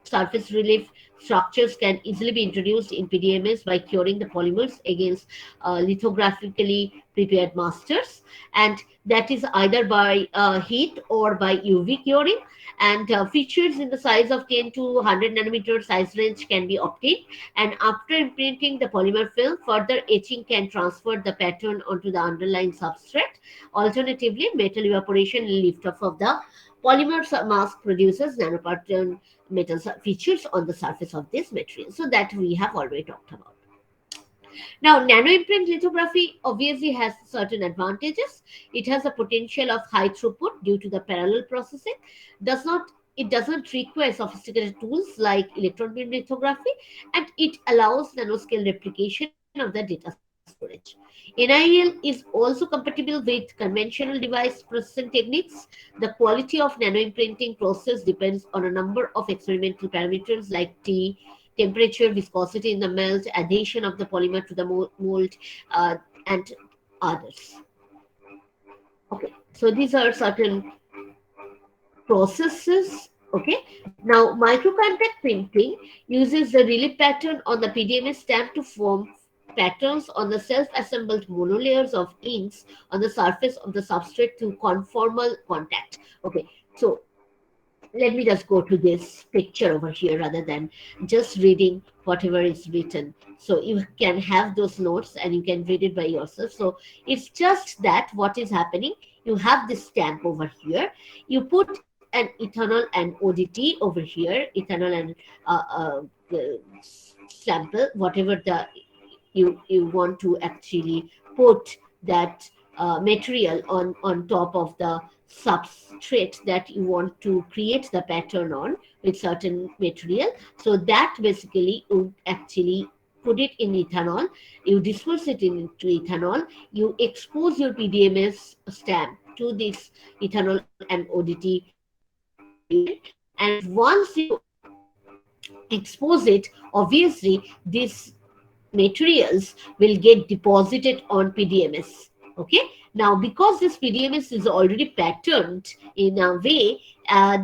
Speaker 1: surface relief structures can easily be introduced in PDMS by curing the polymers against lithographically prepared masters, and that is either by heat or by UV curing. And features in the size of 10 to 100 nanometer size range can be obtained. And after imprinting the polymer film, further etching can transfer the pattern onto the underlying substrate. Alternatively, metal evaporation and lift off of the polymer mask produces nanopattern metal features on the surface of this material. So that we have already talked about. Now, nanoimprint lithography obviously has certain advantages. It has a potential of high throughput due to the parallel processing. Does not It doesn't require sophisticated tools like electron beam lithography, and it allows nanoscale replication of the data storage. NIL is also compatible with conventional device processing techniques. The quality of nanoimprinting process depends on a number of experimental parameters like temperature, viscosity in the melt, adhesion of the polymer to the mold, and others. Okay, so these are certain processes. Okay, now microcontact printing uses the relief pattern on the PDMS stamp to form patterns on the self-assembled monolayers of inks on the surface of the substrate through conformal contact. Okay, so let me just go to this picture over here rather than just reading whatever is written, so you can have those notes and you can read it by yourself. So it's just that what is happening, you have this stamp over here, you put an ethanol and ODT over here, ethanol and the sample, whatever the you want to actually put that material on top of the substrate that you want to create the pattern on with certain material. So that basically would actually put it in ethanol, you disperse it into ethanol, you expose your PDMS stamp to this ethanol and ODT solution, and once you expose it, obviously this materials will get deposited on PDMS. Okay. Now, because this PDMS is already patterned in a way,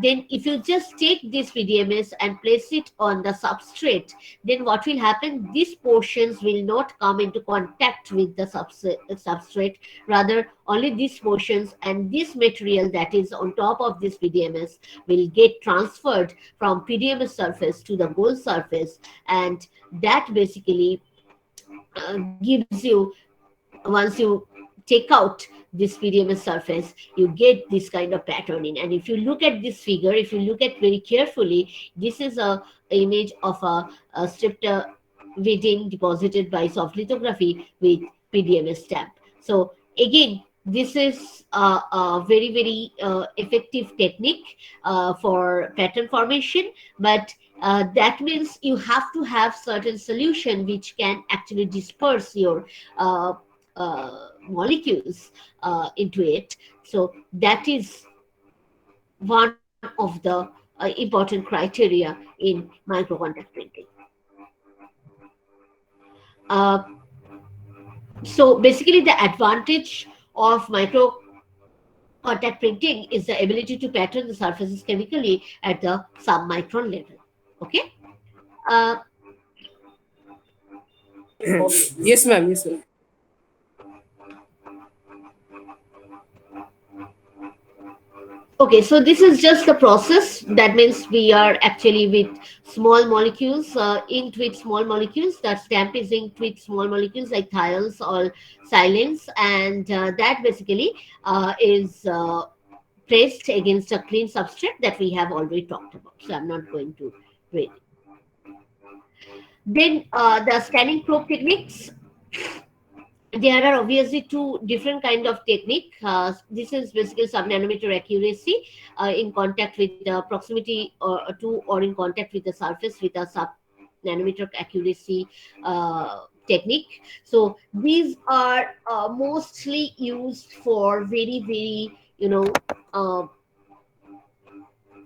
Speaker 1: then if you just take this PDMS and place it on the substrate, then what will happen? These portions will not come into contact with the substrate. Rather, only these portions and this material that is on top of this PDMS will get transferred from PDMS surface to the gold surface, and that basically gives you, once you take out this PDMS surface, you get this kind of patterning. And if you look at this figure, if you look at very carefully, this is a image of a stripped witting deposited by soft lithography with PDMS stamp. So again, this is a very effective technique for pattern formation, but that means you have to have certain solution which can actually disperse your molecules into it. So that is one of the important criteria in microcontact printing. Uh, so basically, the advantage of micro contact printing is the ability to pattern the surfaces chemically at the submicron level. Okay. Uh,
Speaker 3: Yes, ma'am. Yes, ma'am.
Speaker 1: Okay, so this is just the process. That means we are actually with small molecules, inked with small molecules. That stamp is inked with small molecules like thiols or silins, and that basically is pressed against a clean substrate that we have already talked about. So I'm not going to read it. Then the scanning probe techniques. There are obviously two different kind of technique. This is basically sub-nanometer accuracy in contact with the proximity to, or in contact with the surface with a sub-nanometer accuracy technique. So these are mostly used for very, very, uh,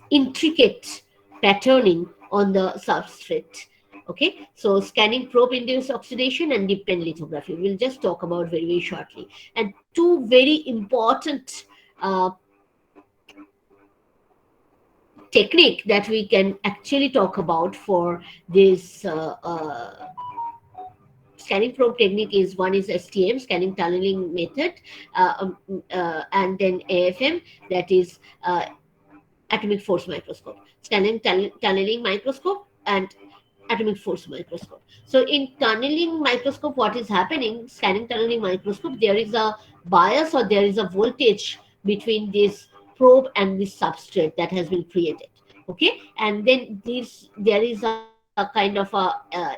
Speaker 1: intricate patterning on the substrate. Okay, so scanning probe induced oxidation and deep pen lithography. We'll just talk about very, very shortly. And two very important uh, technique that we can actually talk about for this scanning probe technique is, one is STM, scanning tunneling method, and then AFM, that is atomic force microscope, scanning tunneling microscope, and atomic force microscope. So in tunneling microscope, what is happening, scanning tunneling microscope, there is a bias or there is a voltage between this probe and this substrate that has been created. Okay, and then this, there is a kind of a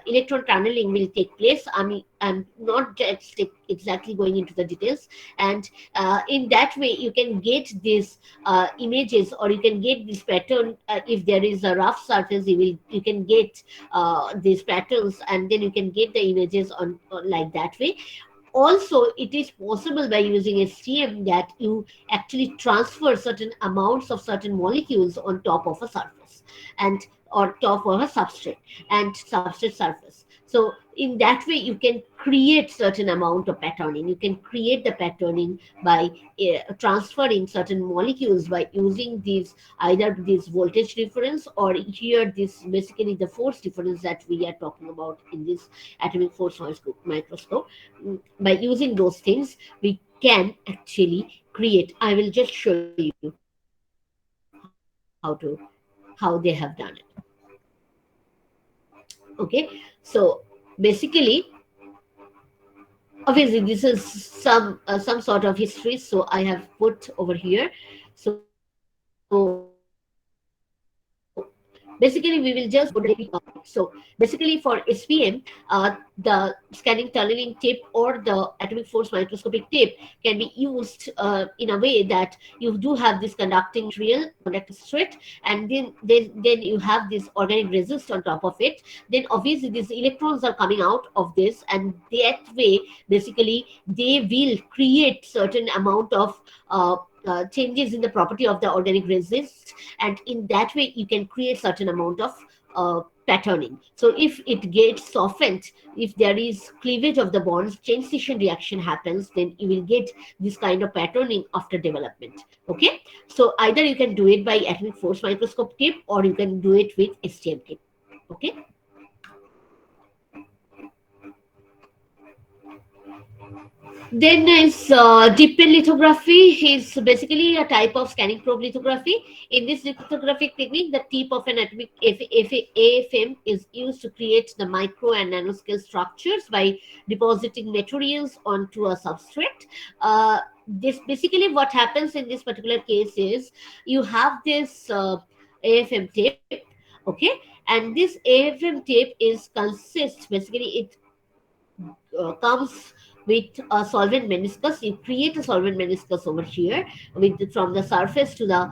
Speaker 1: electron tunneling will take place. I'm not just exactly going into the details. And in that way you can get these images, or you can get this pattern. If there is a rough surface, you can get these patterns, and then you can get the images on like that way. Also, it is possible by using STM that you actually transfer certain amounts of certain molecules on top of a surface, and or top of a substrate and substrate surface. So in that way you can create certain amount of patterning. You can create the patterning by transferring certain molecules by using these, either this voltage difference, or here this basically the force difference that we are talking about in this atomic force microscope. By using those things we can actually create. I will just show you how they have done it. Okay, so basically, obviously this is some sort of history, so I have put over here. So basically we will just go directly on it. So basically for SPM, the scanning tunneling tip or the atomic force microscopic tip can be used in a way that you do have this conducting material, conducting substrate, and then you have this organic resist on top of it. Then obviously these electrons are coming out of this, and that way basically they will create certain amount of changes in the property of the organic resist, and in that way you can create certain amount of patterning. So if it gets softened, if there is cleavage of the bonds, chain scission reaction happens, then you will get this kind of patterning after development. Okay, so either you can do it by atomic force microscope tip, or you can do it with STM tip. Okay, then is deep pen lithography. Is basically a type of scanning probe lithography. In this lithographic technique, the tip of an atomic AFM is used to create the micro and nanoscale structures by depositing materials onto a substrate. This basically what happens in this particular case is you have this AFM tape, okay, and this AFM tape is consists basically it comes with a solvent meniscus. You create a solvent meniscus over here from the surface to the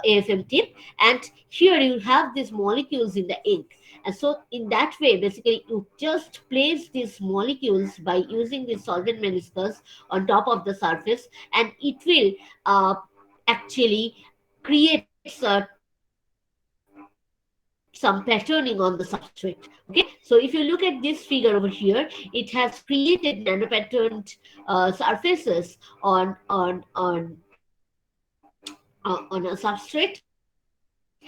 Speaker 1: AFM tip, and here you have these molecules in the ink. And so in that way basically you just place these molecules by using this solvent meniscus on top of the surface, and it will actually create some patterning on the substrate. Okay, so if you look at this figure over here, it has created nano patterned surfaces on a substrate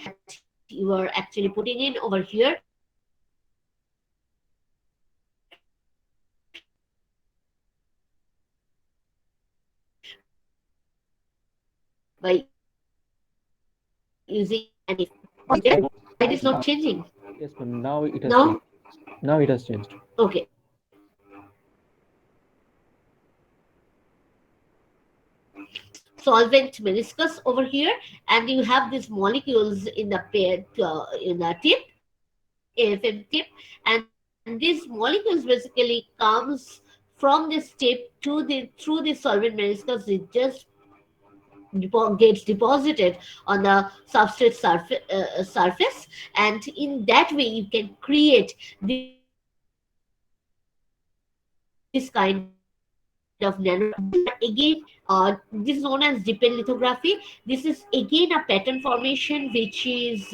Speaker 1: that you are actually putting in over here. using light is not changing
Speaker 4: Yes, ma'am. Now it has
Speaker 1: now.
Speaker 4: changed. Now it has changed.
Speaker 1: Okay. Solvent meniscus over here, and you have these molecules in the pair in the tip, AFM tip, and these molecules basically comes from this tip to the through the solvent meniscus. It just gets deposited on the substrate surface, and in that way you can create this kind of nanopattern. These are again, this is known as depend lithography. This is again a pattern formation which is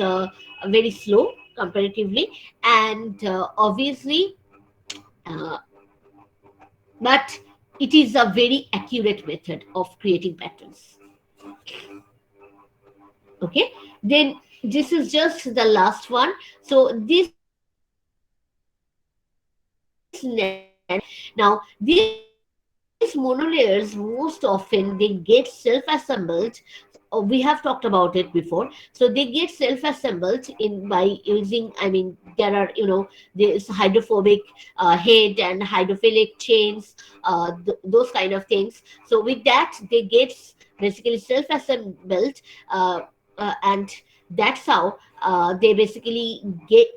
Speaker 1: very slow comparatively, and obviously, uh, but it is a very accurate method of creating patterns. Okay, then this is just the last one. So this now these monolayers most often they get self-assembled. We have talked about it before. So they get self-assembled in by using, I mean, there are, this hydrophobic head and hydrophilic chains, those kind of things. So with that they get basically self-assembled, uh, and that's how they basically get,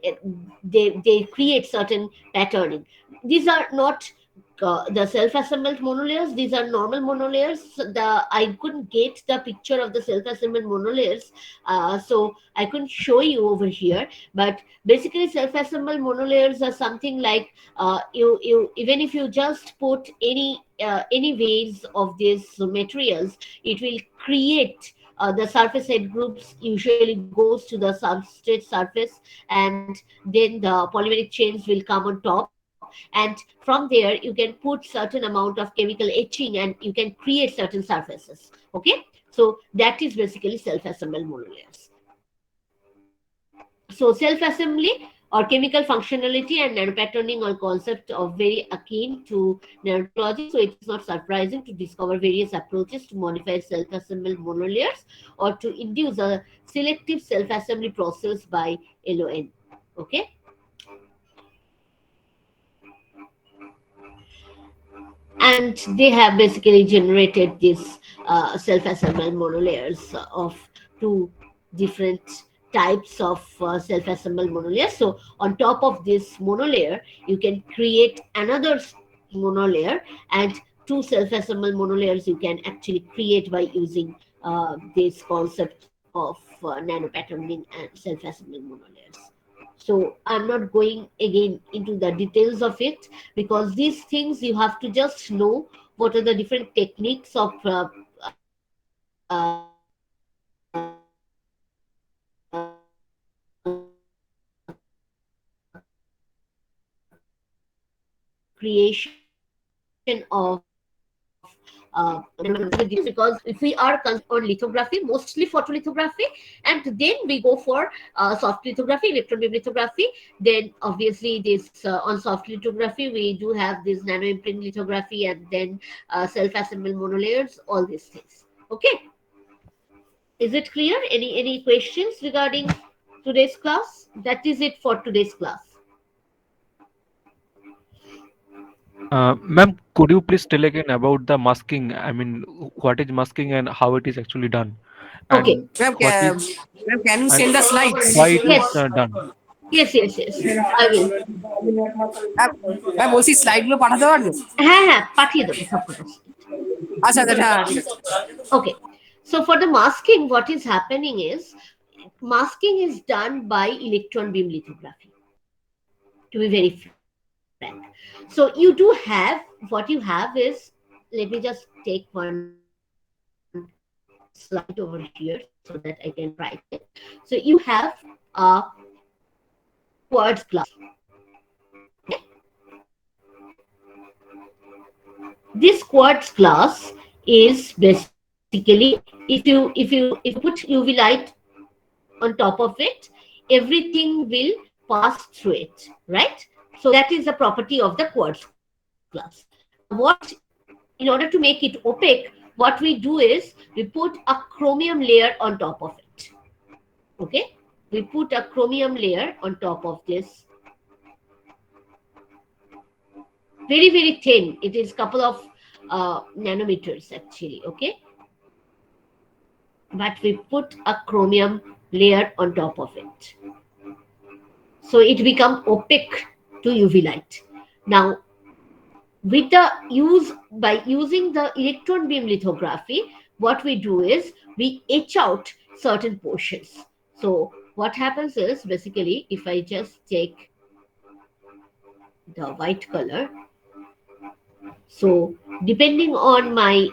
Speaker 1: they create certain patterning. These are not the self-assembled monolayers. These are normal monolayers. I couldn't get the picture of the self-assembled monolayers, so I couldn't show you over here. But basically, self-assembled monolayers are something like, you even if you just put any ways of these materials, it will create the surface head groups usually goes to the substrate surface, and then the polymeric chains will come on top, and from there you can put certain amount of chemical etching and you can create certain surfaces. Okay, so that is basically self-assembled monolayers. So self-assembly or chemical functionality and nanopatterning are concepts of very akin to nanotechnology, so it is not surprising to discover various approaches to modify self-assembled monolayers or to induce a selective self-assembly process by LON. Okay, and they have basically generated these self-assembled monolayers of two different types of self-assembled monolayers. So on top of this monolayer you can create another monolayer, and two self-assembled monolayers you can actually create by using this concept of nanopatterning and self-assembled monolayers. So I'm not going again into the details of it, because these things you have to just know what are the different techniques of creation of because if we are concentrating on lithography, mostly photolithography, and then we go for soft lithography, electron beam lithography. Then obviously this on soft lithography we do have this nano imprint lithography, and then self-assembled monolayers, all these things. Okay, is it clear? Any questions regarding today's class? That is it for today's class.
Speaker 4: Ma'am, could you please tell again about the masking? I mean, what is masking and how it is actually done,
Speaker 1: Okay.
Speaker 4: and
Speaker 3: Ma'am,
Speaker 4: what is
Speaker 3: can you
Speaker 4: and
Speaker 3: send the slides?
Speaker 4: why it is
Speaker 1: Yes.
Speaker 4: done?
Speaker 1: Yes, I will.
Speaker 3: Ma'am ma'am বলছি স্লাইডগুলো পাঠাতে পারবেন?
Speaker 1: হ্যাঁ হ্যাঁ পাঠিয়ে দেবো সবকটা।
Speaker 3: আচ্ছা আচ্ছা হ্যাঁ ঠিক আছে।
Speaker 1: Okay, so for the masking, what is happening is masking is done by electron beam lithography, to be very frank. So you do have, what you have is, let me just take one slide over here so that I can write it. So you have a quartz glass. Okay, this quartz glass is basically, if you put UV light on top of it, everything will pass through it, right? So that is the property of the quartz glass. Now what, in order to make it opaque, what we do is we put a chromium layer on top of it. Okay, we put a chromium layer on top of this, very very thin. It is couple of nanometers actually. Okay, but we put a chromium layer on top of it, so it become opaque to UV light. Now, with the use by using the electron beam lithography, what we do is we etch out certain portions. So what happens is basically, if I just take the white color, so depending on my,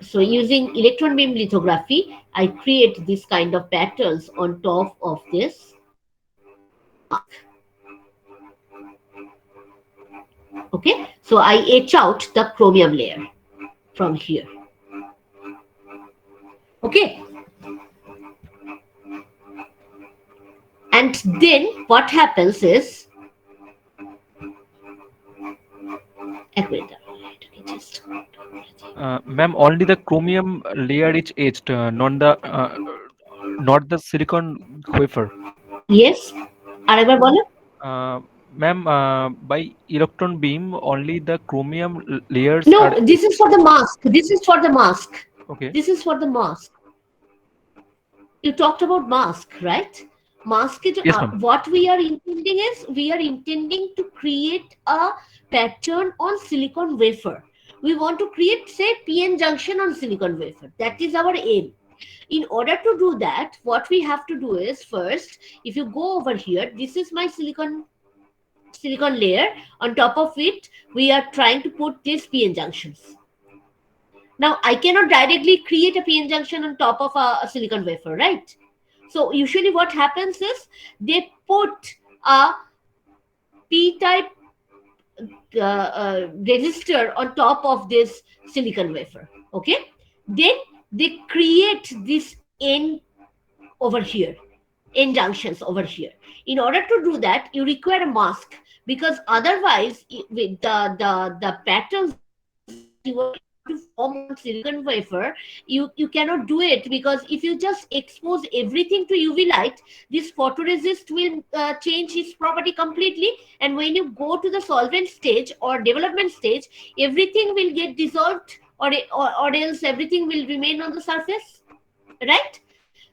Speaker 1: so using electron beam lithography, I create this kind of patterns on top of this mask. Okay, so I etch out the chromium layer from here. Okay, and then what happens is,
Speaker 4: Ma'am, only the chromium layer is etched, not the silicon wafer.
Speaker 1: yes, আরেকবার বলো।
Speaker 4: Ma'am, by electron beam, only the chromium layers
Speaker 1: No,
Speaker 4: are
Speaker 1: this is for the mask. This is for the mask.
Speaker 4: okay.
Speaker 1: This is for the mask. You talked about mask, right? Mask is
Speaker 4: Yes, ma'am.
Speaker 1: what we are intending is we are intending to create a pattern on silicon wafer. We want to create, say, PN junction on silicon wafer. That is our aim. In order to do that, what we have to do is, first, if you go over here, this is my silicon layer. On top of it, we are trying to put these PN junctions. Now, I cannot directly create a PN junction on top of a silicon wafer, right? So usually what happens is they put a P-type resistor on top of this silicon wafer. Okay, then they create this N over here, N junctions over here. In order to do that, you require a mask, because otherwise, with the patterns that you are trying to form on silicon wafer, you cannot do it, because if you just expose everything to UV light, this photoresist will change its property completely, and when you go to the solvent stage or development stage, everything will get dissolved, or else everything will remain on the surface, right?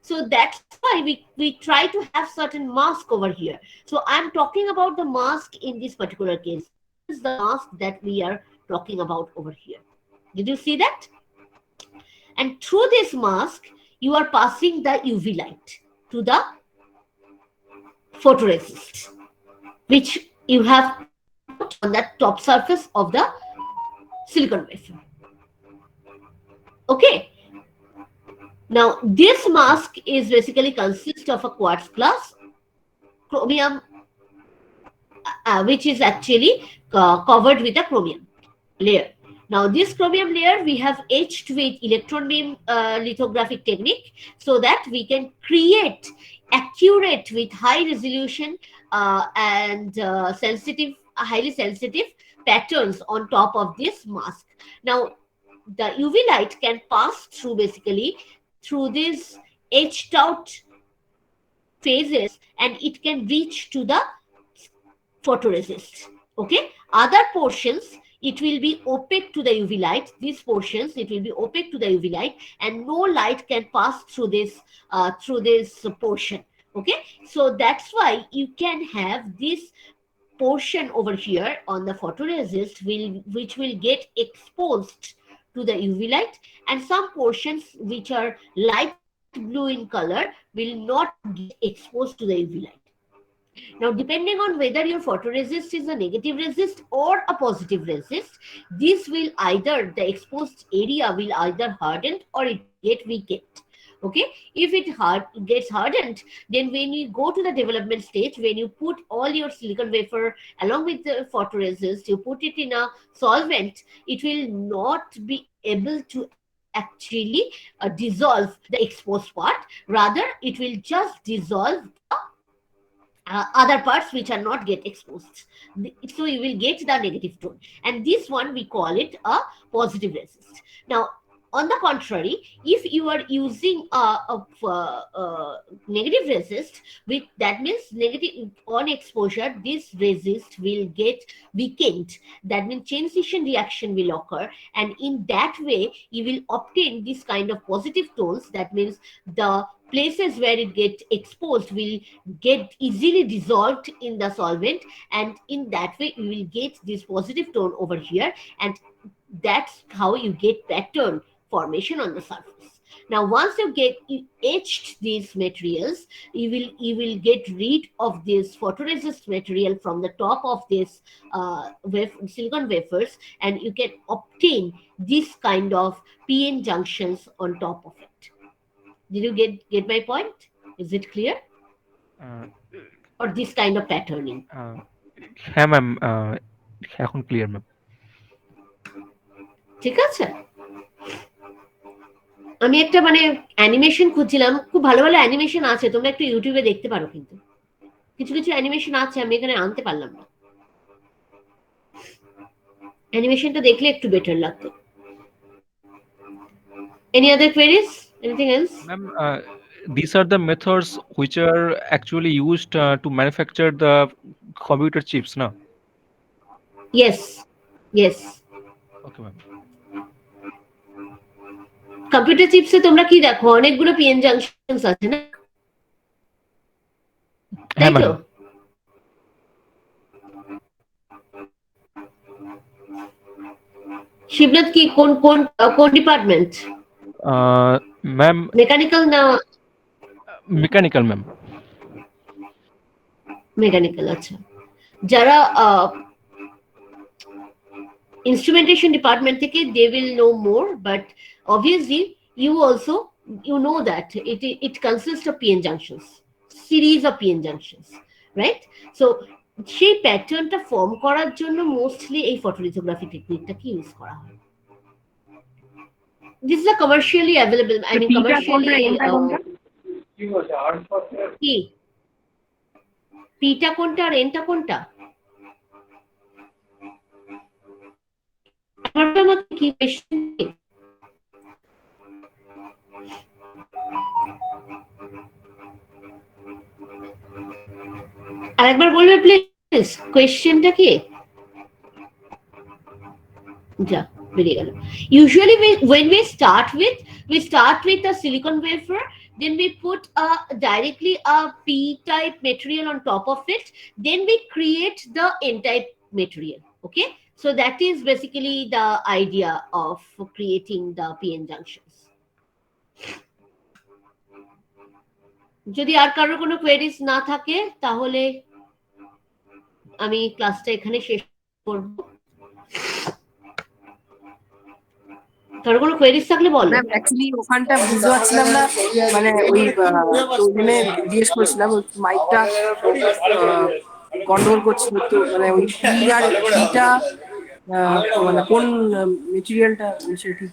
Speaker 1: So that's why we try to have certain mask over here. So I'm talking about the mask in this particular case. This is the mask that we are talking about over here. Did you see that? And through this mask, you are passing the UV light to the photoresist, which you have put on the top surface of the silicon wafer. Okay. Now, this mask is basically consists of a quartz glass, chromium, which is actually covered with a chromium layer. Now, this chromium layer we have etched with electron beam lithographic technique, so that we can create accurate with high resolution and highly sensitive patterns on top of this mask. Now, the UV light can pass through basically through these etched out phases, and it can reach to the photoresist. Okay, other portions it will be opaque to the UV light. These portions it will be opaque to the UV light, and no light can pass through this portion. Okay, so that's why you can have this portion over here on the photoresist which will get exposed to the UV light, and some portions which are light blue in color will not get exposed to the UV light. Now, depending on whether your photoresist is a negative resist or a positive resist, this will either, the exposed area will either harden or it will get weakened. Okay, if it gets hardened, then when you go to the development stage, when you put all your silicon wafer along with the photoresist, you put it in a solvent, it will not be able to actually dissolve the exposed part. Rather, it will just dissolve the other parts which are not get exposed. So you will get the negative tone, and this one we call it a positive resist. Now, on the contrary, if you are using negative resist, with that means negative on exposure, this resist will get weakened. That means transition reaction will occur, and in that way you will obtain this kind of positive tones. That means the places where it get exposed will get easily dissolved in the solvent, and in that way you will get this positive tone over here, and that's how you get pattern formation on the surface. Now, once you etched these materials, you will get rid of this photoresist material from the top of this silicon wafers, and you can obtain this kind of PN junctions on top of it. Did you get my point? Is it clear?
Speaker 4: Uh,
Speaker 1: Or this kind of patterning?
Speaker 4: uh, হ্যাঁ ma'am, এখন clear ma'am.
Speaker 1: ঠিক আছে, আমি একটা মানে animation খুঁজছিলাম, খুব ভালো ভালো অ্যানিমেশন আছে, তোমরা একটু ইউটিউবে দেখতে পারো, কিন্তু কিছু কিছু অ্যানিমেশন আছে আমি এখানে আনতে পারলাম না, অ্যানিমেশনটা দেখলে একটু বেটার লাগতো। Any other queries? Anything else?
Speaker 4: Ma'am, these are the methods which are actually used to manufacture the computer chips, no?
Speaker 1: Yes, yes.
Speaker 4: Okay, ma'am.
Speaker 1: Computer চিপসে তোমরা কি দেখো, অনেকগুলো পিএন জাংশনস আছে না, তাই
Speaker 4: হ্যাঁ
Speaker 1: তো?
Speaker 4: ম্যাম।
Speaker 1: শিবনাথ কি কোন কোন কোন ডিপার্টমেন্ট?
Speaker 4: ম্যাম
Speaker 1: মেকানিক্যাল না?
Speaker 4: Mechanical ma'am.
Speaker 1: মেকানিক্যাল, আচ্ছা। যারা instrumentation department থেকে, they will know more, but obviously you also you know that it consists of PN junctions, series of PN junctions, right? So সেই প্যাটার্নটা ফর্ম করার জন্য mostly এই photolithography টেকনিকটাকে use করা হয়। This is a commercially available, I mean commercially কি পিটা কোনটা আর এনটা কোনটা, কি question? আরেকবার বলবে প্লিজ, কোয়েশ্চেনটা কি? যা বেরিয়ে গেল। Usually when we start with a silicon wafer, then we put directly a P type material on top of it, then we create the N type material. Okay, so that is basically the idea of creating the PN junctions. যদি আর কারোর কোনো queries না থাকে তাহলে আমি ক্লাসটা এখানে শেষ করব। কারোর কোনো কোয়েরিজ থাকলে বলো।
Speaker 3: ম্যাম অ্যাকচুয়ালি ওখানটা বুঝতে পারছিলাম না, মানে ওই ওখানে জিজ্ঞেস করেছিলাম ওই মাইকটা গন্ডগোল করছিল, তো মানে ওই পি আর পিটা মানে কোন মেটেরিয়ালটা সেটা ঠিক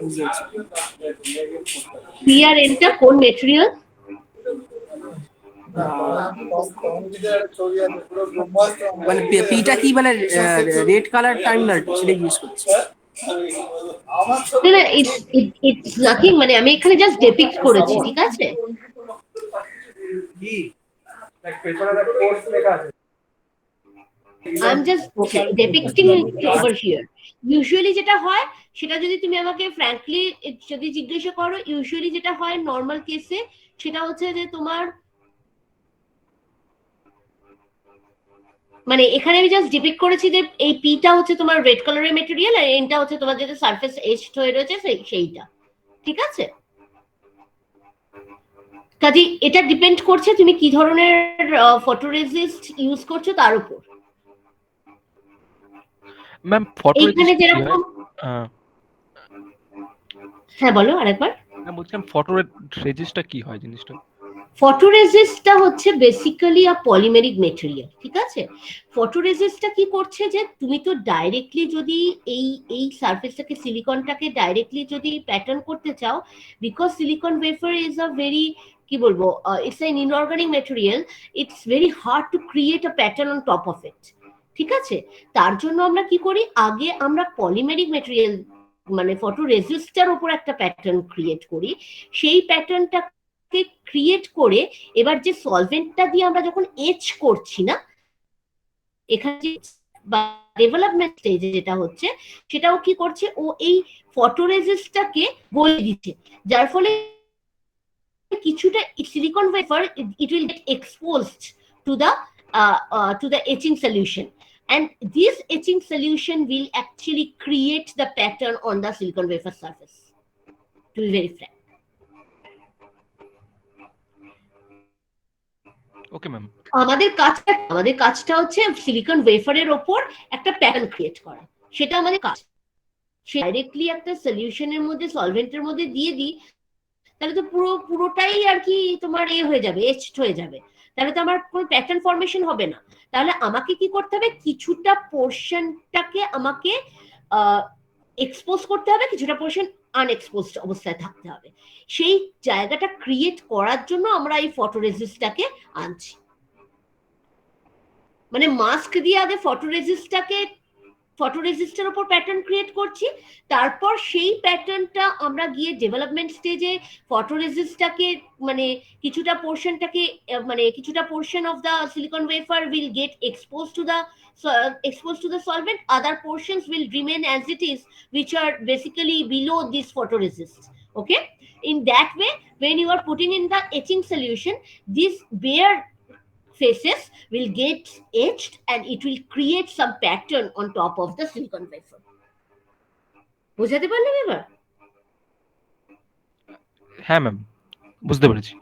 Speaker 3: বুঝতে পারছি।
Speaker 1: পি আর এনটা কোন মেটেরিয়াল?
Speaker 3: মানে পিটা কি মানে রেড কালার টার্মিনাল সেটা ইউজ করছি।
Speaker 1: না, ইটস নাথিং, মানে আমি এখানে জাস্ট ডেপিক্ট করেছি, ঠিক আছে? I'm just depicting it over here. Usually যেটা হয় সেটা যদি তুমি আমাকে frankly যদি জিজ্ঞাসা করো, usually যেটা হয় নর্মাল কেসে সেটা হচ্ছে যে তোমার মানে এখানে আমি জাস্ট ডিপিক্ট করেছি যে এই পিটা হচ্ছে তোমার রেড কালারের মেটেরিয়াল, আর এনটা হচ্ছে তোমার যেটা সারফেস এজড হয়ে রয়েছে সেইটা, ঠিক আছে? কাজে এটা ডিপেন্ড করছে তুমি কি ধরনের ফটোরেজিস্ট ইউজ করছো তার উপর।
Speaker 4: ম্যাম
Speaker 1: এইখানে যেরকম, হ্যাঁ বলো আরেকবার।
Speaker 4: ম্যাম বলছিলাম ফটোরেজিস্টটা কি হয় জিনিসটা?
Speaker 1: ফটোরেজিস্টটা হচ্ছে বেসিক্যালি আ পলিমেরিক মেটেরিয়াল, ঠিক আছে? ফটোরেজিস্টটা কি করছে যে তুমি তো ডাইরেক্টলি যদি এই সারফেসটাকে সিলিকনটাকে ডাইরেক্টলি যদি প্যাটার্ন করতে চাও, because silicon wafer is a very কি বলবো, it's an inorganic material, it's very hard to create a pattern on top of it. ঠিক আছে, তার জন্য আমরা কি করি, আগে আমরা পলিমেরিক ম্যাটেরিয়াল মানে ফটো রেজিস্টার উপর একটা প্যাটার্ন ক্রিয়েট করি, সেই প্যাটার্নটাকে ক্রিয়েট করে এবার যে সলভেন্টটা দিয়ে আমরা যখন এচ করছি না, এখানে বা ডেভেলপমেন্ট স্টেজে যেটা হচ্ছে, সেটাও কি করছে, ও এই ফটোরেজিস্টটাকে গলে দিচ্ছে, যার ফলে কিছুটা silicon wafer it will get exposed to the etching solution, and this etching solution will actually create the pattern on the silicon wafer surface, to be very frank.
Speaker 4: Okay ma'am.
Speaker 1: আমাদের কাজটা হচ্ছে সিলিকন ওয়েফারের ওপর একটা pattern create করা, সেটা আমাদের কাজ। সে directly একটা সলিউশনের মধ্যে, সলভেন্টের মধ্যে দিয়ে দিই, তাহলে তো পুরোটাই আর কি তোমার হয়ে যাবে, এচড হয়ে যাবে, তাহলে তো আমার কোনো প্যাটার্ন ফরমেশন হবে না। তাহলে আমাকে কি করতে হবে, কিছুটা পোর্শনটাকে আমাকে এক্সপোজ করতে হবে, কিছুটা পোর্শন আনএক্সপোজড অবস্থায় থাকতে হবে। সেই জায়গাটা ক্রিয়েট করার জন্য আমরা এই ফটোরেজিস্টটাকে আনছি, মানে মাস্ক দিয়ে আগে ফটোরেজিস্টের উপর প্যাটার্ন ক্রিয়েট করছি, তারপর সেই প্যাটার্নটা আমরা গিয়ে ডেভেলপমেন্ট স্টেজে ফটোরেজিস্টটাকে মানে কিছুটা portion of the silicon wafer will get exposed to the solvent, other portions will remain as it is, which are basically below this photoresist. Okay, in that way, when you are putting in the etching solution, this bare faces will get etched and it will create some pattern on top of the silicon wafer. বুঝাতে পারলাম এবার?
Speaker 4: হ্যাঁ ma'am, বুঝতে পেরেছি।